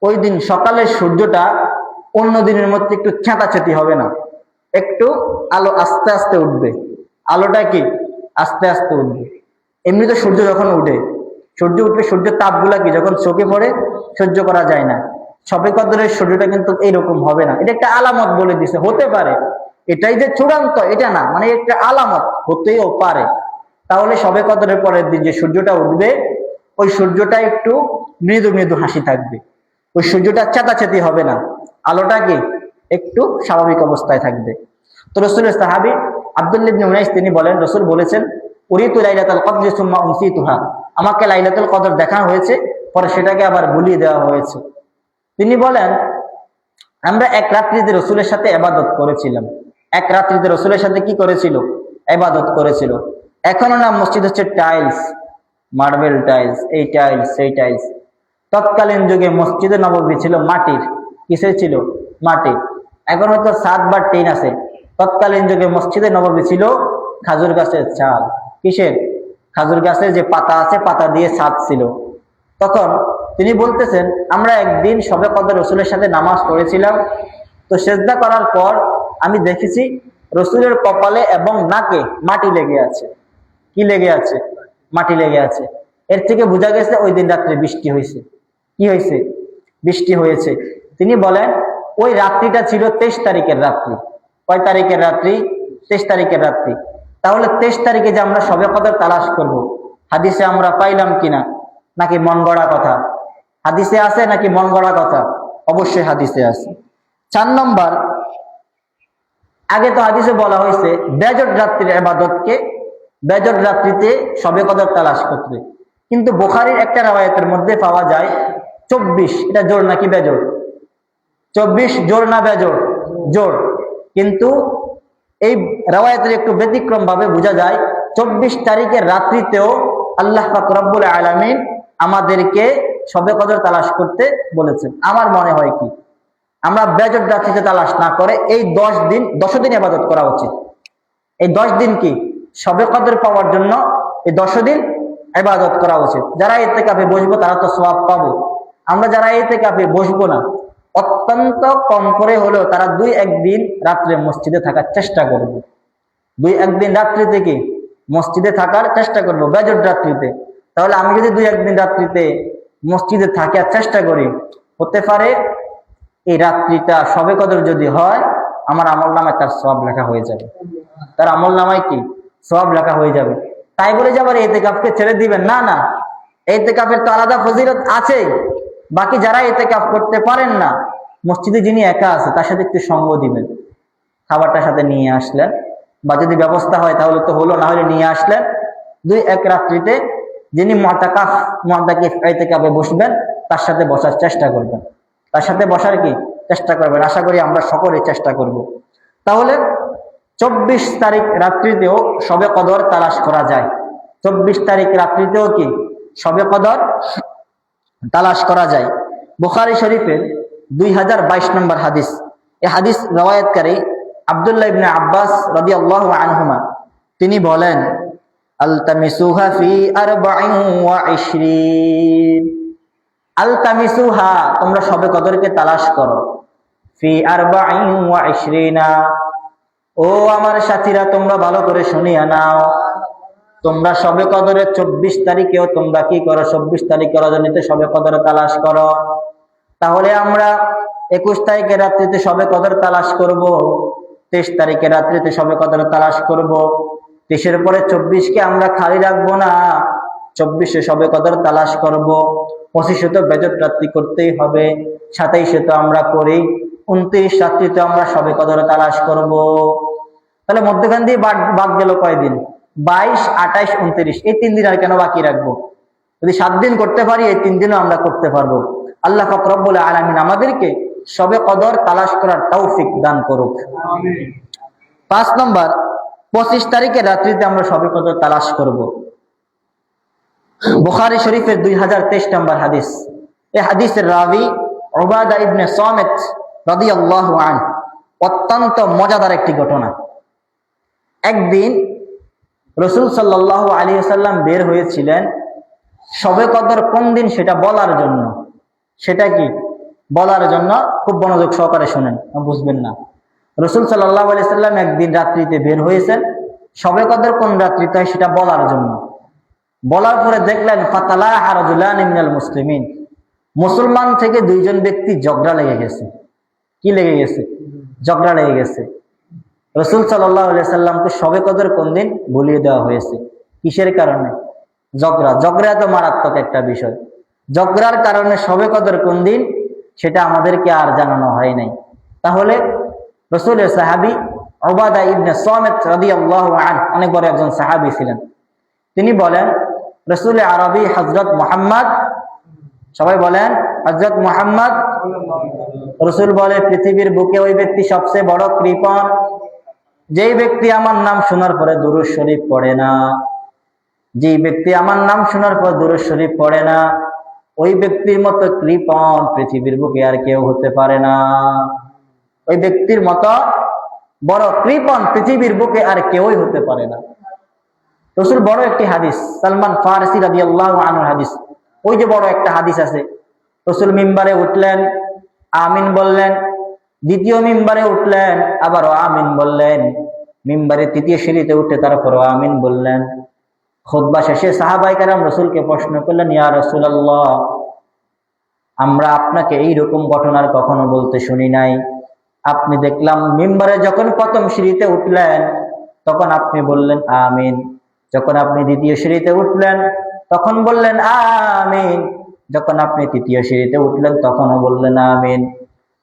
ওই দিন সকালের সূর্যটা অন্য দিনের মধ্যে একটু ছেঁটাছেঁটি হবে না, একটু আলো আস্তে আস্তে উঠবে। আলোটা কি আস্তে আস্তে উঠবে। এমনিতে সূর্য যখন উঠে, সূর্য উঠবে, সূর্যের তাপগুলা কি যখন চোখে পড়ে সহ্য করা যায় না। শবে কদরের সূর্যটা কিন্তু এইরকম হবে না। এটা একটা আলামত বলে দিছে, হতে পারে এটাই যে চূড়ান্ত এটা না, মানে একটা আলামত, হতেও পারে। তাহলে শবে কদরের পরের দিন যে সূর্যটা উঠবে ওই সূর্যটা একটু মৃদু মৃদু হাসি থাকবে, ওই সূর্যটা চেতাচেতি হবে না, আলোটা কি একটু স্বাভাবিক অবস্থায় থাকবে। তো রাসূলের সাহাবী আব্দুল্লাহ ইবনে উনাইস তিনি বলেন, রাসূল বলেছেন, উরিতু লাইলাতুল কদরি সুম্মা উনসিতুহা, আমাকে লাইলাতুল কদর দেখানো হয়েছে, পরে সেটাকে আবার ভুলিয়ে দেওয়া হয়েছে। তিনি বলেন, আমরা এক রাত্রিতে রাসূলের সাথে ইবাদত করেছিলাম। এক রাত্রিতে রাসূলের সাথে কি করেছিল? ইবাদত করেছিল। এখনো না মসজিদ হচ্ছে টাইলস, মার্বেল টাইলস, এই টাইলস সেই টাইলস। তৎকালীন যুগে মসজিদে নববী ছিল মাটির। কিসের ছিল? মাটির। এখন হয়তো ছাদ বা টিন আছে। তৎকালীন যুগে মসজিদে নববী ছিল খাজুর গাছের চাল। কিসের? খাজুর গাছের যে পাতা আছে, পাতা দিয়ে ছাদ ছিল। তখন তিনি বলতেছেন, আমরা একদিন শবে কদর রাসূলের সাথে নামাজ পড়েছিলাম। তো সেজদা করার পর আমি দেখেছি রাসূলের কপালে এবং নাকে মাটি লেগে আছে। কি লেগে আছে? মাটি লেগে আছে। এর থেকে বোঝা গেছে ওই দিন রাত্রে বৃষ্টি হয়েছে। কি হয়েছে? বৃষ্টি হয়েছে। তিনি বলেন, ওই রাত্রিটা ছিল 23 তারিখের রাত্রি। কয় তারিখের রাত্রি? 23 তারিখের রাত্রি। তাহলে 23 তারিখে যে আমরা শবে কদর তালাশ করব, হাদিসে আমরা পাইলাম কিনা, নাকি মন গড়া কথা? হাদিসে আছে নাকি মন গড়া কথা? অবশ্যই হাদিসে আছে। 4 নম্বর, আগে তো হাদিসে বলা হয়েছে বেজর রাত্রির ইবাদতকে বেজর রাত্রিতে শবে কদর তালাশ করতে, কিন্তু বুখারীর একটা riwayতের মধ্যে পাওয়া যায় 24। এটা জোর নাকি বেজোর? 24 জোর না বেজোর? জোর। কিন্তু এই riwayতের একটু ব্যতিক্রম ভাবে বোঝা যায় 24 তারিখের রাত্রিতেও আল্লাহ পাক রব্বুল আলামিন আমাদেরকে শবে কদর তালাশ করতে বলেছেন। আমার মনে হয় কি, আমরা বেজর রাত্রিতে তালাশ না করে এই 10 দিন ইবাদত করা উচিত। এই 10 দিন কি শবে কদর পাওয়ার জন্য এই 10 দিন ইবাদত করা উচিত। যারা ইতিকাফে বসবো তারা তো সওয়াব পাবো। আমরা যারা ইতিকাফে বসবো না, অত্যন্ত কম করে হলেও তারা 2-1 দিন রাত্রে মসজিদে থাকার চেষ্টা করব। 2-1 দিন রাত্রিতে কি মসজিদে থাকার চেষ্টা করব, বেজর রাত্রিতে। তাহলে আমি যদি 2-1 দিন রাত্রিতে মসজিদে থাকার চেষ্টা করি, হতে পারে এই রাত্রিটা শবে কদর যদি হয়, আমার আমলনামায় তার সওয়াব লেখা হয়ে যাবে। তার আমলনামায় কি সওয়াব লেখা হয়ে যাবে। তাই বলে যে আবার ইতিকাফকে ছেড়ে দিবেন না, না, ইতিকাফের তো আলাদা ফজিলত আছে। বাকি যারা ইতিকাফ করতে পারেন না, মসজিদে যিনি একা আছে তার সাথে একটু সঙ্গ দিবেন, খাবারটার সাথে নিয়ে আসলেন, বা যদি ব্যবস্থা হয় তাহলে তো হলো, না হলে নিয়ে আসলেন। 2-1 রাত্রিতে যিনি মুতাকাফ ইতিকাফে বসবেন তার সাথে বসার চেষ্টা করবেন, তার সাথে বসার কি চেষ্টা করবেন। আশা করি আমরা সকলে চেষ্টা করব। তাহলে 24 তারিখ রাত্রিতেও শবে কদর তালাশ করা যায়। 24 তারিখ রাত্রিতেও কি শবে কদর তালাশ করা যায়। বুখারী শরীফের 2022 নম্বর হাদিস। এই হাদিস রওয়ায়াতকারী আব্দুল্লাহ ইবনে আব্বাস রাদিয়াল্লাহু আনহুমা, তিনি বলেন, আলতামিসুহা ফি 24, আলতামিসুহা, তোমরা শবে কদরকে তালাশ করো, ফি 24, ও আমার সাথীরা তোমরা ভালো করে শুনিয়া নাও, তোমরা শবে কদরের 24 তারিখেও তোমরা কি করো, 24 তারিখে রজনীতে শবে কদর তালাশ করো। তাহলে আমরা 21 তারিখের রাত্রিতে শবে কদর তালাশ করব, 23 তারিখের রাত্রিতে শবে কদর তালাশ করব, 23-এর পরে 24-কে আমরা খালি রাখবো না, 24-এ শবে কদর তালাশ করব, 25-এ তো বেজত রাত্রি করতেই হবে, 27-এ তো আমরা করি, 29 রাত্রিতে আমরা শবে কদর তালাশ করব। তাহলে মধ্যখান দিয়ে বাদ গেল কয়দিন? 22, 28, 29, এই 3 দিন আর কেন বাকি রাখবো? যদি 7 দিন করতে পারি, এই 3 দিনও আমরা করতে পারবো। আল্লাহ পাক রব্বুল আলামিন আমাদেরকে শবে কদর তালাশ করার তৌফিক দান করুক। 5 নম্বর, 25 তারিখের রাত্রিতে আমরা শবে কদর তালাশ করব। বুখারী শরীফের 2023 নম্বর হাদিস। এই হাদিসের রাবি উবাদা ইবনে সামিত রাদিয়াল্লাহু আনহু। অত্যন্ত মজাদার একটি ঘটনা। একদিন রাসূল সাল্লাল্লাহু আলাইহি ওয়াসাল্লাম বের হয়েছিলেন শবে কদর কোন দিন সেটা বলার জন্য। সেটা কি বলার জন্য, খুব মনোযোগ সহকারে শুনেন, বুঝবেন না। রাসূল সাল্লাল্লাহু আলাইহি ওয়াসাল্লাম একদিন রাত্রিতে বের হয়েছেন শবে কদর কোন রাত্রিতে হয় সেটা বলার জন্য। বলার পরে দেখলেন ফাতালাহা রাজুলান মিনাল মুসলিমিন, মুসলমান থেকে 2 জন ব্যক্তি ঝগড়া লেগে গেছে। কি লেগে গেছে? ঝগড়া লেগে গেছে। রাসূল সাল্লাল্লাহু আলাইহি ওয়াসাল্লামকে শবে কদর কোন দিন বলিয়ে দেওয়া হয়েছে। কিসের কারণে? ঝগড়া। ঝগড়া তো মারাত্মক একটা বিষয়। ঝগড়ার কারণে শবে কদর কোন দিন সেটা আমাদেরকে আর জানানো হয় নাই। তাহলে রাসূলের সাহাবী উবাদা ইবনে সামিত রাদিয়াল্লাহু আনহু অনেক বড় একজন সাহাবী ছিলেন। তিনি বলেন, রাসূল আরবি হযরত মুহাম্মদ, সবাই বলেন হযরত মুহাম্মদ। রাসূল বলে, পৃথিবীর বুকে ওই ব্যক্তি সবচেয়ে বড় কৃপণ যেই ব্যক্তি আমার নাম শোনার পরে দুরূদ শরীফ পড়ে না। যেই ব্যক্তি আমার নাম শোনার পর দুরূদ শরীফ পড়ে না, ওই ব্যক্তির মতো কৃপণ পৃথিবীর বুকে আর কেউ হতে পারে না। ওই ব্যক্তির মতো বড় কৃপণ পৃথিবীর বুকে আর কেউই হতে পারে না। রাসূল বড় একটি হাদিস, সালমান ফারসি রাদিয়াল্লাহু আনহু হাদিস, ওই যে বড় একটা হাদিস আছে, রাসূল মিম্বারে উঠলেন, আমিন বললেন, দ্বিতীয় মিম্বারে উঠলেন, আবারও আমিন বললেন, মিম্বারে 3য় সিঁড়িতে উঠে তারপরও আমিন বললেন। খুতবা শেষে সাহাবায়ে কেরাম রাসূলকে প্রশ্ন করলেন, ইয়া রাসূলুল্লাহ, আমরা আপনাকে এইরকম ঘটনার কখনো বলতে শুনি নাই। আপনি দেখলাম মিম্বারে যখন প্রথম সিঁড়িতে উঠলেন তখন আপনি বললেন আমিন, যখন আপনি দ্বিতীয় সিঁড়িতে উঠলেন তখন বললেন আমিন, যখন আপনি 3য় সিঁড়িতে উঠলেন তখনও বললেন আমিন।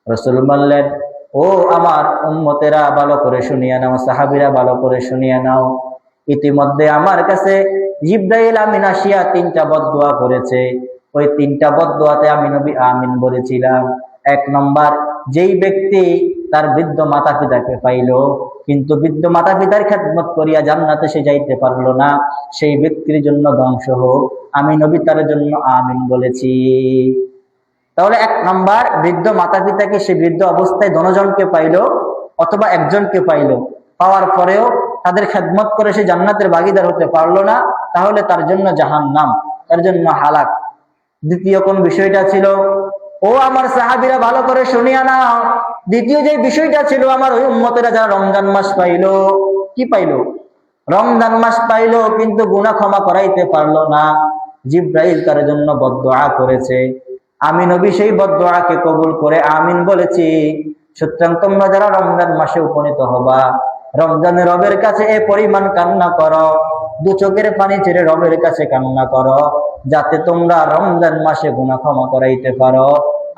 রাসূল বললেন, ও আমার উম্মতেরা ভালো করে শুনিয়া নাও, সাহাবীরা ভালো করে শুনিয়া নাও, ইতিমধ্যে আমার কাছে জিবরাইল আমিন আসিয়া 3টা বদদুয়া করেছে। ওই 3টা বদদুয়াতে আমি নবী আমিন বলেছিলাম। 1 নম্বর, যেই ব্যক্তি তার বৃদ্ধ মাতা পিতাকে পাইলো কিন্তু বৃদ্ধ মাতা পিতার খেদমত করিয়া জান্নাতে সে যাইতে পারলো না, সেই ব্যক্তির জন্য ধ্বংস হোক, আমি নবী তার জন্য আমিন বলেছি। তাহলে 1 নম্বর, বৃদ্ধ মাতা পিতাকে সে বৃদ্ধ অবস্থায় দনজনকে পাইলো অথবা একজনকে পাইলো, পাওয়ার পরেও তাদের খেদমত করে সে জান্নাতের ভাগীদার হতে পারলো না, তাহলে তার জন্য জাহান্নাম, তার জন্য হালাক। দ্বিতীয় কোন বিষয়টা ছিল? ও আমার সাহাবীরা ভালো করে শুনিয়া নাও, দ্বিতীয় যে বিষয়টা ছিল, আমার ওই উম্মতেরা যারা রমজান মাস পাইলো, কি পাইলো? রমজান মাস পাইলো কিন্তু গুনাহ ক্ষমা করাইতে পারলো না, জিবরাইল তার জন্য বদদুআ করেছে, আমি নবী সেই বদদুআকে কবুল করে আমিন বলেছি। সুতরাং তোমরা যারা রমজান মাসে উপনীত হবা, রমজানে রবের কাছে এ পরিমাণ কান্না করো, 2 চোখের পানি ছেড়ে রবের কাছে কান্না করো, যাতে তোমরা রমজান মাসে গুনাহ ক্ষমা করাইতে পারো।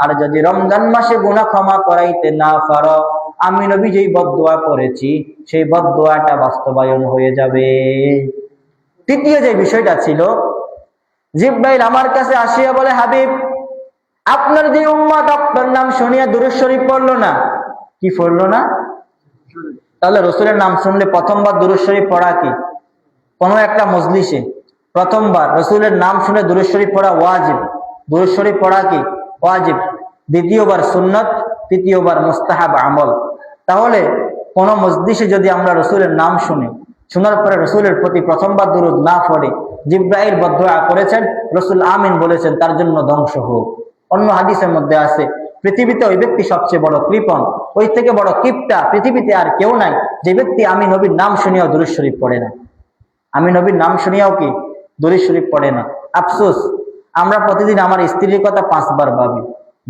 আর যদি রমজান মাসে গুনাহ ক্ষমা করাইতে না পারো, আমি নবী যেই বদদুআ করেছি সেই বদদুআটা বাস্তবায়ন হয়ে যাবে। তৃতীয় যে বিষয়টা ছিল, জিবরাইল আমার কাছে আসিয়া বলে, হাবিব, আপনার যে উম্মত আপনার নাম শুনিয়া দুরূদ শরীফ পড়লো না, কি পড়লো না? তাহলে রাসূলের নাম শুনলে প্রথমবার দুরূদ শরীফ পড়া কি? কোন একটা মজলিসে প্রথমবার রাসূলের নাম শুনে দুরূদ শরীফ পড়া ওয়াজিব। দুরূদ শরীফ পড়া কি? ওয়াজিব। দ্বিতীয়বার সুন্নত, তৃতীয়বার মুস্তাহাব আমল। তাহলে কোন মজলিসে যদি আমরা রসুলের নাম শুনি, শোনার পরে রসুলের প্রতি প্রথমবার দুরূদ না পড়ে, জিব্রাইল বদদুআ করেছেন, রসুল আমিন বলেছেন, তার জন্য ধ্বংস হোক। অন্য হাদিসের মধ্যে আছে, পৃথিবীতে ওই ব্যক্তি সবচেয়ে বড় কৃপণ, ওই থেকে বড় কিপটা পৃথিবীতে আর কেউ নাই, যে ব্যক্তি আমি নবীর নাম শুনিয়াও দুরূদ শরীফ পড়ে না। আমি নবীর নাম শুনিয়াও কি দুরূদ শরীফ পড়ে না। আফসোস, আমরা প্রতিদিন আমার স্ত্রীর কথা 5 বার ভাবি,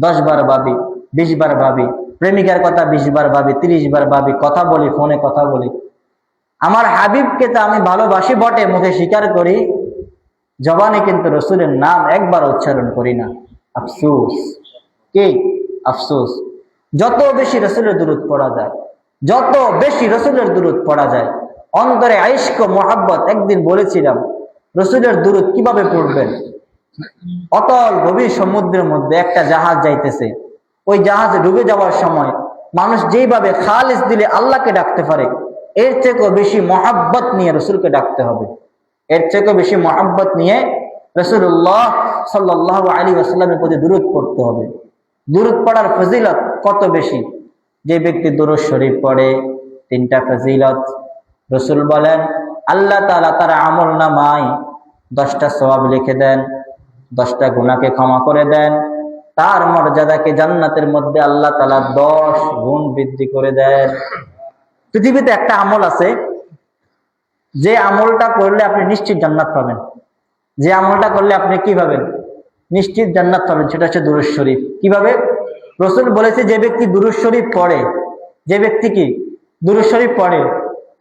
10 বার ভাবি, 20 বার ভাবি, প্রেমিকার কথা 20 বার ভাবি, 30 বার ভাবি, কথা বলি, ফোনে কথা বলি। আমার হাবিবকে তো আমি ভালোবাসি বটে, মুখে স্বীকার করি, জবানে কিন্তু রসুলের নাম একবার উচ্চারণ করি না। আফসোস, কি আফসোস। যত বেশি রসুলের দুরূদ পড়া যায়, যত বেশি রসুলের দুরূদ পড়া যায়, অন্তরে আইশক মোহাব্বত। একদিন বলেছিলাম রসুলের দুরূদ কিভাবে পড়বেন। অতল গভীর সমুদ্রের মধ্যে একটা জাহাজ যাইতেছে, ওই জাহাজে ডুবে যাওয়ার সময় মানুষ যেইভাবে খালিস দিলে আল্লাহকে ডাকতে পারে, এর থেকেও বেশি মহাব্বত নিয়ে রসুলকে ডাকতে হবে। এর থেকেও বেশি মহাব্বত নিয়ে রাসূলুল্লাহ সাল্লাল্লাহু আলাইহি ওয়াসাল্লামের প্রতি দুরূদ পড়তে হবে। দুরূদ পড়ার ফজিলত কত বেশি। যে ব্যক্তি দুরূদ শরীফ পড়ে, 3টা ফজিলত। রসুল বলেন আল্লাহ তাআলা তার আমল নামায় 10টা সওয়াব লিখে দেন, 10টা গুনাহকে ক্ষমা করে দেন, তার মর্যাদাকে জান্নাতের মধ্যে আল্লাহ তাআলা 10 গুণ বৃদ্ধি করে দেন। পৃথিবীতে একটা আমল আছে, যে আমলটা করলে আপনি নিশ্চিত জান্নাত পাবেন। যে আমলটা করলে আপনি কি পাবেন? নিশ্চিত জান্নাত পাবেন। সেটা হচ্ছে দুরূদ শরীফ। কিভাবে? রাসূল বলেছে যে ব্যক্তি দুরূদ শরীফ পড়ে, যে ব্যক্তি কি দুরূদ শরীফ পড়ে,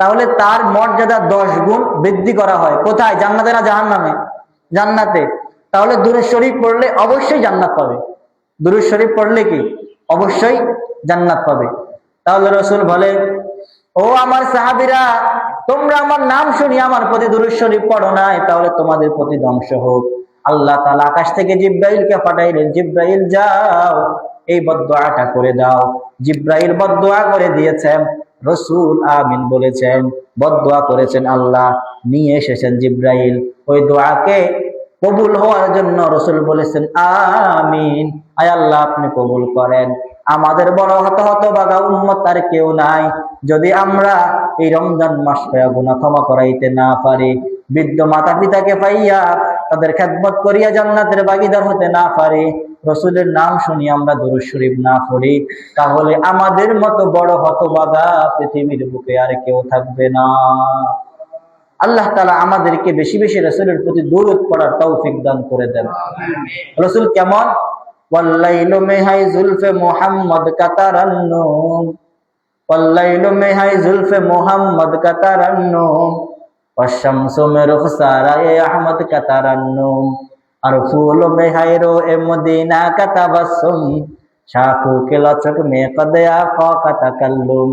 তাহলে তার মর্যাদা 10 গুণ বৃদ্ধি করা হয়। কোথায়? জান্নাতে না জাহান্নামে? জান্নাতে। তাহলে দুরূদ শরীফ পড়লে অবশ্যই জান্নাত পাবে। দুরূদ শরীফ পড়লে কি অবশ্যই জান্নাত পাবে। তাহলে রাসূল বলে, ও আমার সাহাবীরা, তোমরা আমার নাম শুনি আমার প্রতি দুরূদ শরীফ পড়ো নাই, তাহলে তোমাদের প্রতি ধ্বংস হোক। আল্লাহ তাআলা আকাশ থেকে জিব্রাইলকে পাঠাইলেন, জিব্রাইল যাও এই বদদুআটা করে দাও। জিব্রাইল বদদুআ করে দিয়েছেন, রাসূল আমিন বলেছেন, বদদুআ করেছেন, আল্লাহ নিয়ে এসেছেন জিব্রাইল। ওই দোয়াকে কবুল হওয়ার জন্য রাসূল বলেছেন আমিন, আয় আল্লাহ আপনি কবুল করেন। আমাদের বড় হতভাগা উম্মত আর কেউ নাই, যদি আমরা এই রমজান মাস পেয়ে গুনাহ ক্ষমা করাইতে না পারি, বৃদ্ধ মাতা পিতাকে পাইয়া তাদের খেদমত করিয়া জান্নাতের ভাগীদার হতে না পারি, রাসূলের নাম শুনি আমরা দুরূদ শরীফ না পড়ি, তাহলে আমাদের মতো বড় হতভাগা পৃথিবীর বুকে আর কেউ থাকবে না। আল্লাহ তাআলা আমাদেরকে বেশি বেশি রাসূলের প্রতি দুরূদ পড়ার তৌফিক দান করে দেন। রাসূল কেমন? ওয়াল্লাইলু মে হাই জুলফে মুহাম্মদ কা তারান্নুম, ওয়াল্লাইলু মে হাই জুলফে মুহাম্মদ কা তারান্নুম, ওয়াশ-শামসু মে রুখসারায়ে আহমদ কা তারান্নুম, আর ফুল মে হাই রো এ মদিনা কা তাবাসসুম, শাখু কে লচক মে কদ আফা কা তাকাল্লুম,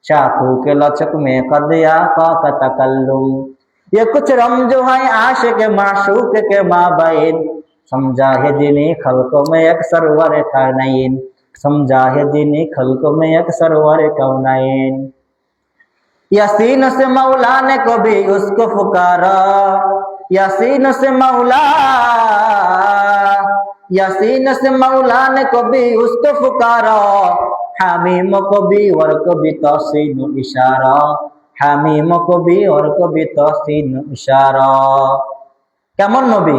शाखू के लचक में कदिया का तकल्लुम, ये कुछ रमज है आशिक माशूक के माबैन, समझा है जिन्ही खल्कों में एक सरवर कौनैन, समझा है जिन्ही खल्कों में एक सरवर कौनैन। यासीन से मौला ने कभी उसको पुकारा, यासीन से मौला, यासीन से मौला ने कभी उसको पुकारा, हामीम को भी और को भी तहसीन इशारा, हामीम को भी और को भी तहसीन इशारा। কেমন নবী?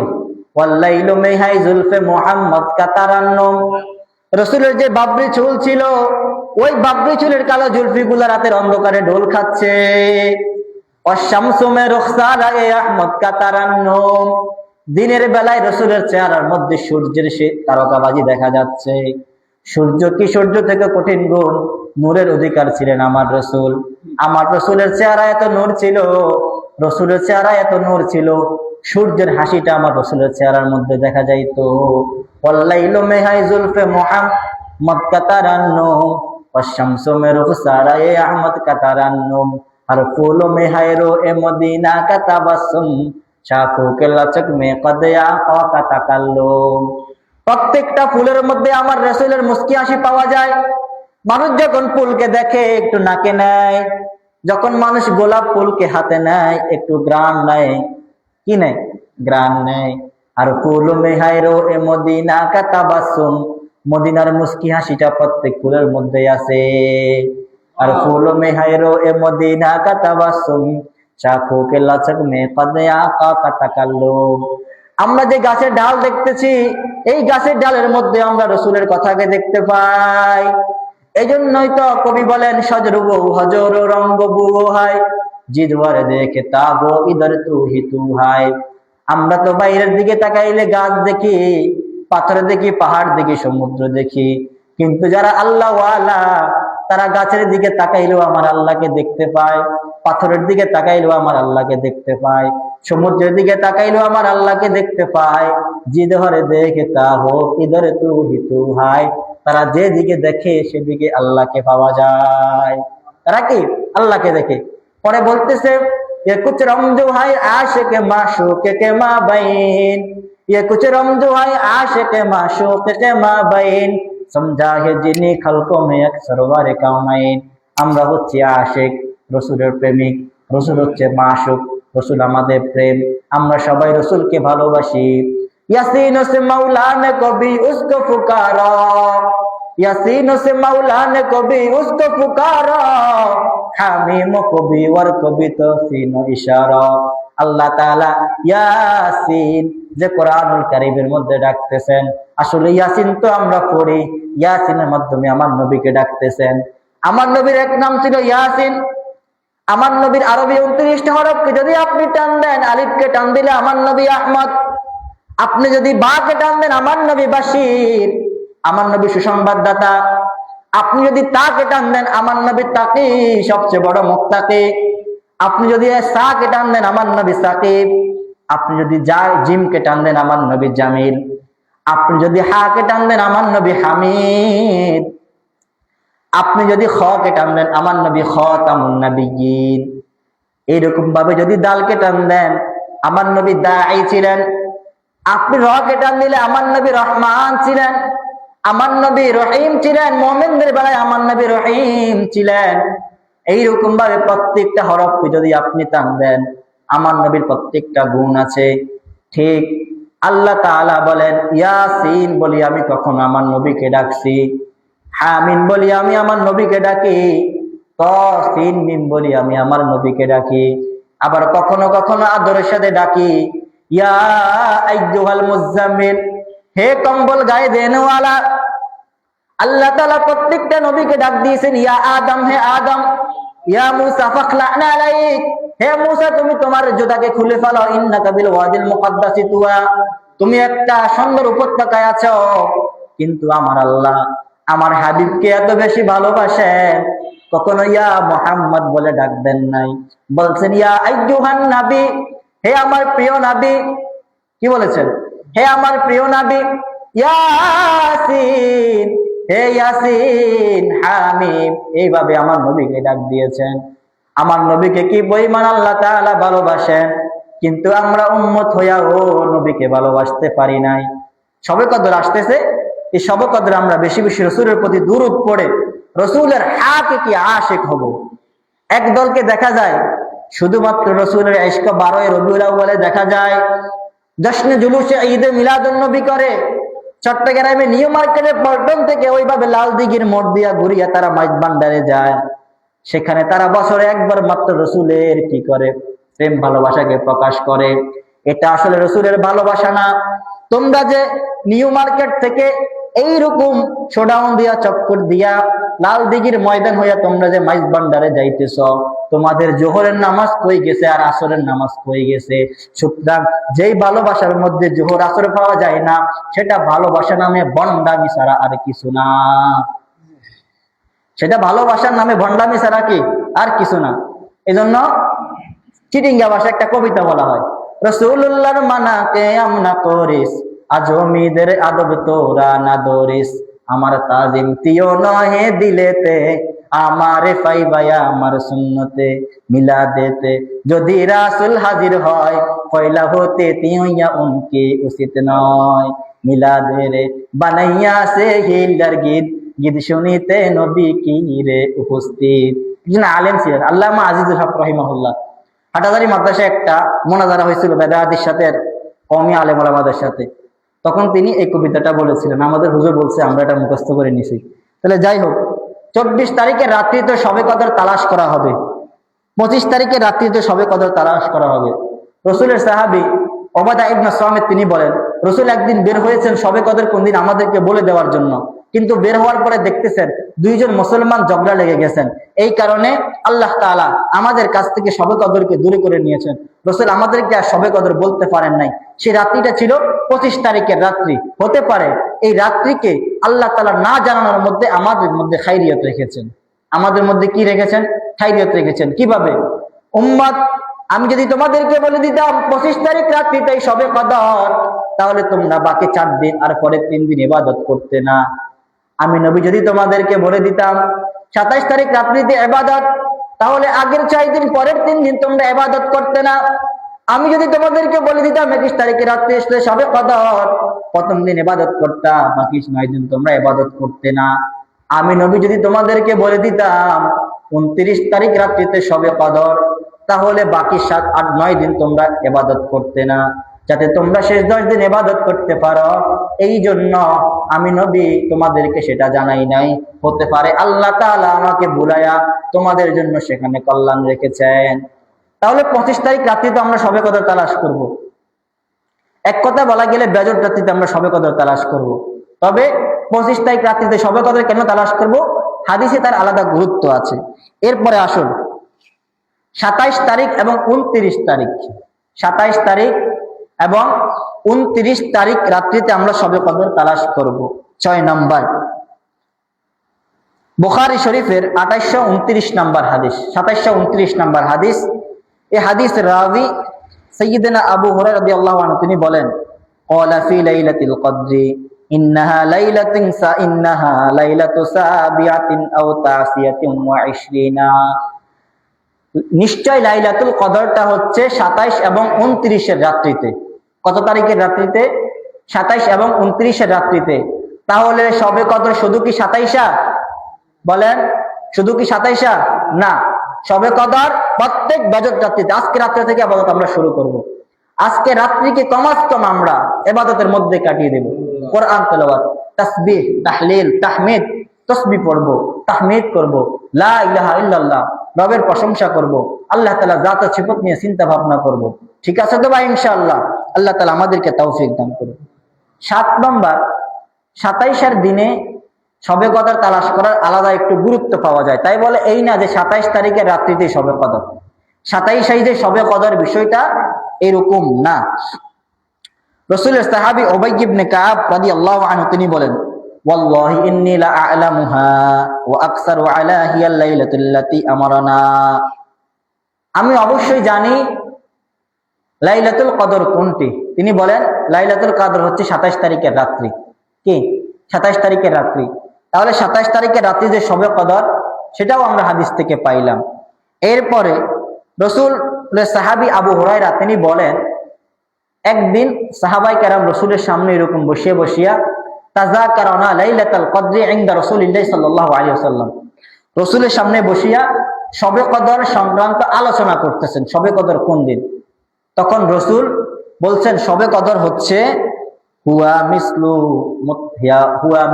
ওয়াল্লাইলু মে হাই জুলফে মুহাম্মদ কা তারান্নুম, রাসূলের যে বাবরি চুল ছিল, ওই বাবরি চুলের কালো জুলফিগুলো রাতের অন্ধকারে ঢোল খাচ্ছে। ওয়াশ-শামসু মে রুখসারায়ে আহমদ কা তারান্নুম, দিনের বেলায় রাসূলের চেহারার মধ্যে সূর্যের সে তারকাবাজি দেখা যাচ্ছে। সূর্য কি? সূর্য থেকে কঠিন গুণ, নূরের অধিকার ছিলেন আমার রাসূল। আমার রাসূলের চেহারা এত নূর ছিল, রাসূলের চেহারা এত নূর ছিল, সূর্যের হাসিটা আমার রাসূলের চেহারার মধ্যে দেখা যাইতো। ওয়াল্লাইলু মে হাই জুলফে মুহাম্মদ কা তারান্নুম, ওয়াশ-শামসু মে রুখসারায়ে আহমদ কা তারান্নুম, আর ফুল মে হাই রো এ মদিনা কা তাবাসসুম, শাখু কে লচক মে কদ আফা কা তাকাল্লুম। প্রত্যেকটা ফুলের মধ্যে আমার রাসূলের মুস্কি হাসি পাওয়া যায়। মানুষ যখন ফুলকে দেখে একটু নাকে নেয়, যখন মানুষ গোলাপ ফুলকে হাতে নেয় একটু গ্রান নেয়, কি নেয়? গ্রান নেয়। আর ফুল মে হাই রো এ মদিনা কা তাবাসসুম, মদিনার মুস্কি হাসিটা প্রত্যেক ফুলের মধ্যে আছে। আর ফুল মে হায়রো এ মদিনা কা তাবাসসুম, চাখো কে লাচক মে কদ আকা কা তাকাল্লুম। আমরা যে গাছের ডাল দেখতেছি, এই গাছের ডালের মধ্যে আমরা রাসূলের কথাকে দেখতে পাই। এই জন্যই তো কবি বলেন, সজরুবু হজর রঙ্গ বুও হায়, জিদওয়ার দেখে তাগো ইধর তু হি তু হায়। আমরা তো বাইরের দিকে তাকাইলে গাছ দেখি, পাথর দেখি, পাহাড় দেখি, সমুদ্র দেখি, কিন্তু যারা আল্লাহ ওয়ালা তারা গাছের দিকে তাকাইলেও আমার আল্লাহকে দেখতে পায়, পাথরের দিকে তাকাইলেও আমার আল্লাহকে দেখতে পায়, সমুদ্রের দিকে তাকাইলেও আমার আল্লাহকে দেখতে পায়। জিদহরে দেখে তা হোক ইধর তু হি তু হায়, তারা যে দিকে দেখে সেদিকে আল্লাহকে পাওয়া যায়। তারা কি আল্লাহকে দেখে। পরে বলতেছে, ये कुछ रमजो है आशिक माशूक के माबैन, ये कुछ रमजो है आशिक माशूक के माबैन, समझा है जिन्हीं खलकों में अक्सर वारे काउनाइन। আমরা হচ্ছে আশিক, রাসূলের প্রেমিক, রাসূল হচ্ছে মাশুক, রাসূল আমাদের প্রেম, আমরা সবাই রাসূলকে ভালোবাসি। यासीनों से मौला ने कभी उसको पुकारा, यासीनों से मौला ने कभी उसको पुकारा, हामिमों को भी वर कभी तो सीनो इशारा। আল্লাহ তাআলা ইয়াসিন যে কোরআনুল কারীমের মধ্যে ডাকতেছেন, আসলে ইয়াসিন তো আমরা পড়ি, ইয়াসিনের মাধ্যমে আমার নবীকে ডাকতেছেন। আমার নবীর এক নাম ছিল ইয়াসিন। আমার নবীর আরবি 29টা হরফকে যদি আপনি টান দেন, আলিফকে টান দিলে আমার নবী আহমদ, আপনি যদি বা কে টান দেন আমার নবী বাশির, আমার নবী সুসংবাদদাতা, আপনি যদি তা কে টান দেন আমার নবী তাকি, সবচেয়ে বড় মুত্তাকি, আপনি যদি সা কে টান দেন আমার নবী সাকিব, আপনি যদি জিম কে টান দেন আমার নবী জামিল, আপনি যদি হা কে টান দেন আমার নবী হামিদ, আপনি যদি খ কে টান দেন আমার নবী খাতামুন নবিয়্যিন, এইরকম ভাবে যদি দাল কে টান দেন আমার নবী দাঈ ছিলেন, আপনি র কে টান দিলে আমার নবী রহমান ছিলেন, আমার নবী রহিম ছিলেন, মুমিনদের বেলায় আমার নবী রহিম ছিলেন। এইরকম ভাবে প্রত্যেকটা হরফকে যদি আপনি টান দেন আমার নবীর প্রত্যেকটা গুণ আছে। ঠিক আল্লাহ তাআলা বলেন, ইয়াসিন বলি আমি কখন আমার নবীকে ডাকছি, হামিন বলি আমি আমার নবীকে ডাকি, তসিন মিম বলি আমি আমার নবীকে ডাকি। আবার কখনো কখনো আদরের সাথে ডাকি, ইয়া আইয়ুহাল মুজাম্মিল, হে কম্বল গায়ে দেনেওয়ালা। আল্লাহ তাআলা প্রত্যেকটা নবীকে ডাক দিয়েছেন ইয়া আদম, হে আদম, ইয়া মূসা ফাখলা'না আলাইক, হে মূসা তুমি তোমার জুতাকে খুলে ফেলো, ইন্নাকা বিল ওয়াদিল মুকাদ্দাসি তুয়া, তুমি একটা সুন্দর উপত্যকায় আছো। কিন্তু আমার আল্লাহ আমার হাবিবকে এত বেশি ভালোবাসেন, কখনো ইয়া মুহাম্মদ বলে ডাক দেন নাই, বলছেন ইয়া আইয়ুহান নবী, হে আমার প্রিয় নবী। কি বলেছেন? হে আমার প্রিয় নবী। ইয়াসিন, হে ইয়াসিন, হামিম, এইভাবে আমার নবীকে ডাক দিয়েছেন। আমার নবীকে কি পরিমাণ আল্লাহ তাআলা ভালোবাসেন, কিন্তু আমরা উম্মত হইয়াও নবীকে ভালোবাসতে পারি নাই। শবে কদর আসতেছে, এই শবে কদরে আমরা বেশি বেশি রাসূলের প্রতি দুরূদ পড়ে রাসূলের হাকিকি আশিক হব। এক দলকে দেখা যায় শুধুমাত্র রাসূলের ইশক 12 রবিউল আউয়ালে দেখা যায়, জশ্নে জুলুসে ঈদে মিলাদুন নবী করে। চট্টগ্রামে নিউ মার্কেটের পল্টন থেকে ওইভাবে লাল দিঘির মোড় দিয়া ঘুরিয়া তারা মাইজ ভান্ডারে যায়, সেখানে তারা বছরে একবার মাত্র রাসূলের কি করে, প্রেম ভালোবাসাকে প্রকাশ করে। এটা আসলে রাসূলের ভালোবাসা না। তোমরা যে নিউ মার্কেট থেকে এইরকম শোডাউন দিয়া চক্কর দিয়া লাল দিঘির ময়দান হইয়া তোমরা যে মাইজ ভান্ডারে যাইতেছ, তোমাদের জোহরের নামাজ কই গেছে আর আসরের নামাজ কই গেছে? সুতরাং যেই ভালোবাসার মধ্যে জোহর আসর পাওয়া যায় না, সেটা ভালোবাসা নামে ভণ্ডামি ছাড়া আর কিছু না। সেটা ভালোবাসার নামে ভণ্ডামি ছাড়া কি আর কিছু না। এজন্য চিটিঙ্গা ভাষা একটা কবিতা বলা হয়, রাসূলুল্লাহর মানাকে আমনা করিস, আজমিদের আদব তোরা না দরিস, আমার তাজিম তিও নহে দিলেতে, আমারে পাইবায়া আমার সুন্নতে মিলাদেতে, যদি রাসূল হাজির হয় পয়লা হতে তিওয়া উনকে উচিত নয়, মিলাদের বানাইয়া সে হিলার গীত, গীত শুনিতে নবী কি রে উপস্থিত। একজন আলেম ছিলেন আল্লামা আজিজুল হক রাহিমাহুল্লাহ। হাটাজারি মাদ্রাসায় একটা মোনাজারা হয়েছিল বেদায়াতের সাথে, কওমি আলেম ওলামাদের সাথে। তখন তিনি এই কবিতাটা বলেছিলেন। আমাদের হুজুর বলছে, আমরা এটা মুখস্থ করে নিছি। তাহলে যাই হোক, 24 তারিখের রাত্রিতে শবে কদর তালাশ করা হবে, 25 তারিখের রাত্রিতে শবে কদর তালাশ করা হবে। রসুলের সাহাবী উবাদা ইবনে সামিত তিনি বলেন, রসুল একদিন বের হয়েছেন শবে কদর কোন দিন আমাদেরকে বলে দেওয়ার জন্য, কিন্তু বের হওয়ার পরে দেখতেছেন দুইজন মুসলমান ঝগড়া লেগে গেছেন। এই কারণে আল্লাহ তাআলা আমাদের কাছ থেকে শবে কদরকে দূরে করে নিয়েছেন। রসুল আমাদেরকে আর শবে কদর বলতে পারেন নাই। সেই রাত্রিটা ছিল 25 তারিখের রাত্রি। হতে পারে এই রাত্রিকে আল্লাহ তাআলা না জানানোর মধ্যে আমাদের মধ্যে খাইরিয়ত রেখেছেন। আমাদের মধ্যে কি রেখেছেন? খাইরিয়ত রেখেছেন। কিভাবে? উম্মত, আমি যদি তোমাদেরকে বলে দিতাম 25 তারিখ রাত্রিতেই শবে কদর, তাহলে তোমরা বাকি 4 দিন আর পরের 3 দিন ইবাদত করতে না। আমি নবী যদি তোমাদেরকে বলে দিতাম 27 তারিখ রাত্রিতে ইবাদত, তাহলে আগের 4 দিন পরের 3 দিন তোমরা ইবাদত করতে না। আমি যদি তোমাদেরকে বলে দিতাম 21 তারিখে রাত্রে আসলে শবে কদর, প্রথম দিন ইবাদত করতা, বাকি 9 দিন তোমরা ইবাদত করতে না। আমি নবী যদি তোমাদেরকে বলে দিতাম 29 তারিখ রাত্রিতে শবে কদর, তাহলে বাকি 7, 8, 9 দিন তোমরা ইবাদত করতে না, যাতে তোমরা শেষ 10 দিন ইবাদত করতে পারো। এই জন্য আমি নবী তোমাদেরকে সেটা জানাই নাই। হতে পারে আল্লাহ তাআলা আমাকে ভুলাইয়া তোমাদের জন্য সেখানে কল্যাণ রেখেছেন। তাহলে 25 তারিখ রাত্রিতে আমরা শবে কদর তালাশ করব। এক কথা বলা গেলে বেজর রাত্রিতে আমরা শবে কদর তালাশ করব। তবে 25 তারিখ রাত্রিতে শবে কদর কেন তালাশ করব? হাদিসে তার আলাদা গুরুত্ব আছে। এরপরে আসুন 27 তারিখ এবং 29 তারিখ, 27 তারিখ এবং 29 তারিখ রাত্রিতে আমরা শবে কদর তালাশ করব। 6 নম্বর, বুখারী শরীফের 2829 নম্বর হাদিস, 2729 নম্বর হাদিস। এই হাদিস রাবি সাইয়্যিদনা আবু হুরায়রা রাদিয়াল্লাহু আনহু তিনি বলেন, ক্বালা ফি লাইলাতিল কদরি ইন্নাহা লাইলাতু সাবিয়াতিন আও তাসিয়াতিন ওয়া 20। নিশ্চয় লাইলাতুল কদরটা হচ্ছে 27 এবং 29 এর রাত্রিতে। কত তারিখের রাত্রিতে? 27 এবং 29 এর রাত্রিতে। তাহলে শবে কদর শুধু কি 27? বলেন, শুধু কি 27? না, শবে কদর প্রত্যেক বেজর রাত্রিতে। আজকে রাত্রি থেকে ইবাদত আমরা শুরু করব। আজকে রাত্রিকে কমাস কম আমরা ইবাদতের মধ্যে কাটিয়ে দেব। কোরআন তেলাওয়াত, তাসবিহ, তাহলিল, তাহমিদ, তাসবিহ পড়ব, তাহমিদ করব, লা ইলাহা ইল্লাল্লাহ, রবের প্রশংসা করব, আল্লাহ তাআলা জাত ও সিফাত নিয়ে চিন্তা ভাবনা করব। ঠিক আছে তো ভাই? ইনশাআল্লাহ আল্লাহ তাআলা আমাদেরকে তৌফিক দান করুন। 7 নম্বর, 27 এর দিনে শবে কদর তালাশ করার আলাদা একটু গুরুত্ব পাওয়া যায়। তাই বলে এই না যে 27 তারিখের রাত্রিতে শবে কদর, 27 যে শবে কদর বিষয়টা এরকম না। রাসূলের সাহাবী উবাই ইবনে কাব রাদিয়াল্লাহু আনহু তিনি বলেন, ওয়াল্লাহি ইন্নী লা আ'লামুহা ওয়া আকসারু আলা হিয়াল লাইলাতুল্লাতী আমারানা। আমি অবশ্যই জানি লাইলাতুল কদর কোনটি। তিনি বলেন লাইলাতুল কদর হচ্ছে 27 তারিখের রাত্রি। কি? 27 তারিখের রাত্রি। তাহলে 27 তারিখের রাত্রি যে শবে কদর, সেটাও আমরা হাদিস থেকে পাইলাম। এরপরে রাসূলের সাহাবী আবু হুরায়রা তিনি বলেন, একদিন সাহাবায়ে কেরাম রাসূলের সামনে এরকম বসিয়া তাযাকারানা লাইলাতুল কদরি ইনদা রাসূলিল্লাহ সাল্লাল্লাহু আলাইহি ওয়াসাল্লাম, রাসূলের সামনে বসিয়া শবে কদর সংক্রান্ত আলোচনা করতেছেন। শবে কদর কোন দিন? তখন রাসূল বলছেন শবে কদর হচ্ছে হুয়া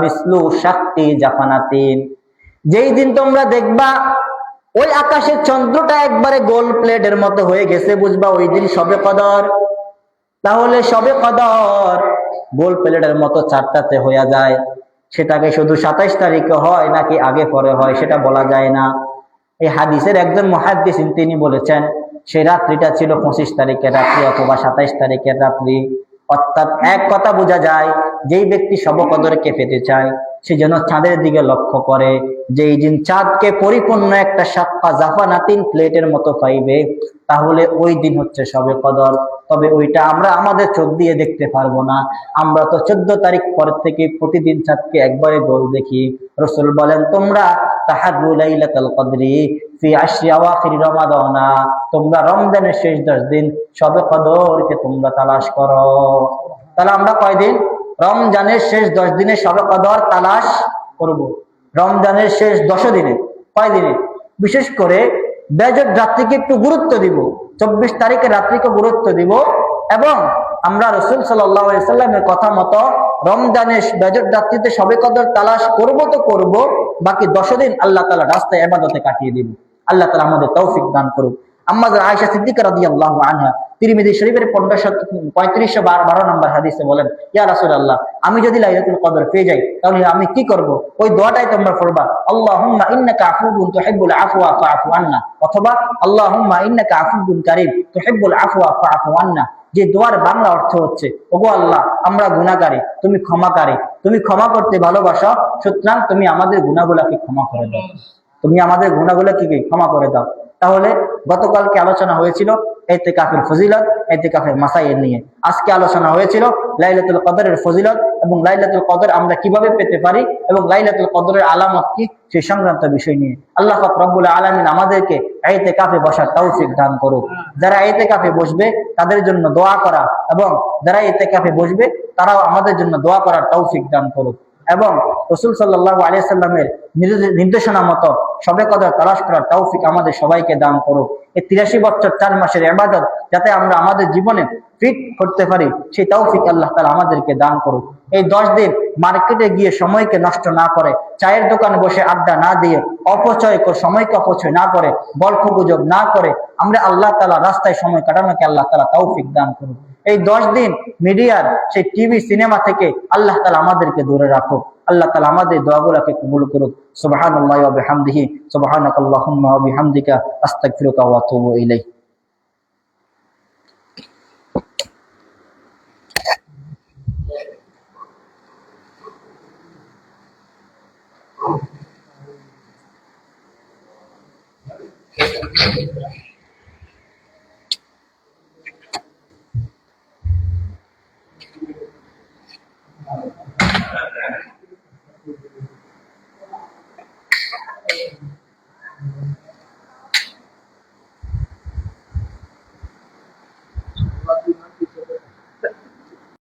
মিসলু শাক্কি জাফানাতিন। যেই দিন তোমরা দেখবা ওই আকাশের চন্দ্রটা একবারে গোল প্লেটের মতো হয়ে গেছে, বুঝবা ওই দিন শবে কদর। তাহলে শবে কদর গোল প্লেটের মতো 4টাতে হয়ে যায়। সেটাকে শুধু 27 তারিখে হয় নাকি আগে পরে হয় সেটা বলা যায় না। এই হাদিসের একজন মুহাদ্দিস তিনি বলেছেন সেই রাত্রিটা ছিল 25 তারিখের রাত্রি অথবা 27 তারিখের রাত্রি। অর্থাৎ এক কথা বোঝা যায়, যেই ব্যক্তি শবে কদরকে পেতে চায় সে যেন চাঁদের দিকে লক্ষ্য করে, যেই দিন চাঁদকে পরিপূর্ণ একটা শাক্কা জাফানাতিন প্লেটের মতো পাইবে, তাহলে ওই দিন হচ্ছে শবে কদর। তবে ওইটা আমরা আমাদের চোখ দিয়ে দেখতে পারবো না। আমরা তো 14 তারিখ পর থেকে প্রতিদিন চাঁদকে একবারে গোল দেখি। রাসূল বলেন তোমরা তাহাজ্জু লাইলাতুল কদরি ফি আশরি আওয়াখির রমাদানা, তোমরা রমজানের শেষ 10 দিন শবে কদরকে তোমরা তালাশ করো। তাহলে আমরা কয়দিন? রমজানের শেষ 10 দিনে শবে কদর তালাশ করব। রমজানের শেষ 10 দিনে, কয় দিনে? বিশেষ করে বেজর রাত্রিকে একটু গুরুত্ব দিব, 24 তারিখের রাত্রিকে গুরুত্ব দিব এবং আমরা রাসূল সাল্লাল্লাহু আলাইহি সাল্লামের কথা মতো রমজানের বেজর রাত্রিতে শবে কদর তালাশ করব তো করব, বাকি 10 দিন আল্লাহ তাআলা রাস্তায় ইবাদতে কাটিয়ে দিব। আল্লাহ তাআলা আমাদের তৌফিক দান করুক। আম্মা আয়েশা সিদ্দিকা রাদিয়াল্লাহু আনহা তিরমিজি শরীফের 3512 নম্বর হাদিসে বলেন, ইয়া রাসূলুল্লাহ, আমি যদি লাইলাতুল কদর পেয়ে যাই তাহলে আমি কি করব? ওই দোয়াটাই তোমরা পড়বা, আল্লাহুম্মা ইন্নাকা আফুউন তুহিব্বুল আফওয়া ফাআফু আন্না, অথবা আল্লাহুম্মা ইন্নাকা আফুউন কারীম তুহিব্বুল আফওয়া ফাআফু আন্না। যে দোয়ার বাংলা অর্থ হচ্ছে, ওগো আল্লাহ, আমরা গুনাহগারী, তুমি ক্ষমাকারী, তুমি ক্ষমা করতে ভালোবাসো, সুতরাং তুমি আমাদের গুনাহগুলোকে ক্ষমা করে দাও, তুমি আমাদের গুনাহগুলোকে ক্ষমা করে দাও। তাহলে গতকালকে আলোচনা হয়েছিল ইতিকাফের ফজিলত, ইতিকাফের মাসাইল নিয়ে। আজকে আলোচনা হয়েছিল লাইলাতুল কদরের ফজিলত এবং লাইলাতুল কদর আমরা কিভাবে পেতে পারি এবং লাইলাতুল কদরের আলামত কি, সেই সংক্রান্ত বিষয় নিয়ে। আল্লাহ পাক রব্বুল আলামিন আমাদেরকে ইতিকাফে বসার তৌফিক দান করুক। যারা ইতিকাফে বসবে তাদের জন্য দোয়া করা, এবং যারা ইতিকাফে বসবে তারাও আমাদের জন্য দোয়া করার তৌফিক দান করুক, এবং রাসূল সাল্লাল্লাহু আলাইহি সাল্লামের নির্দেশনা মতো শবে কদর তালাশ করার তৌফিক আমাদের সবাইকে দান করুক। এই 83 বছর 4 মাসের ইবাদত যাতে আমরা আমাদের জীবনে ফিট করতে পারি, সেই তৌফিক আল্লাহ তাআলা আমাদেরকে দান করুক। এই 10 দিন মার্কেটে গিয়ে সময়কে নষ্ট না করে, চায়ের দোকানে বসে আড্ডা না দিয়ে, সময়কে অপচয় না করে, গল্প গুজব না করে আমরা আল্লাহ তাআলা রাস্তায় সময় কাটানোকে আল্লাহ তাআলা তৌফিক দান করুক। এই 10 দিন মিডিয়ার সেই টিভি সিনেমা থেকে আল্লাহ তাআলা আমাদেরকে দূরে রাখুক। আল্লাহ তাআলা আমাদের দোয়াগুলোকে কবুল করুক। সুবহানাল্লাহি ওয়া বিহামদিহি, সুবহানাকাল্লাহুম্মা ওয়া বিহামদিকা, আস্তাগফিরুকা ওয়া আতুবু ইলাইক।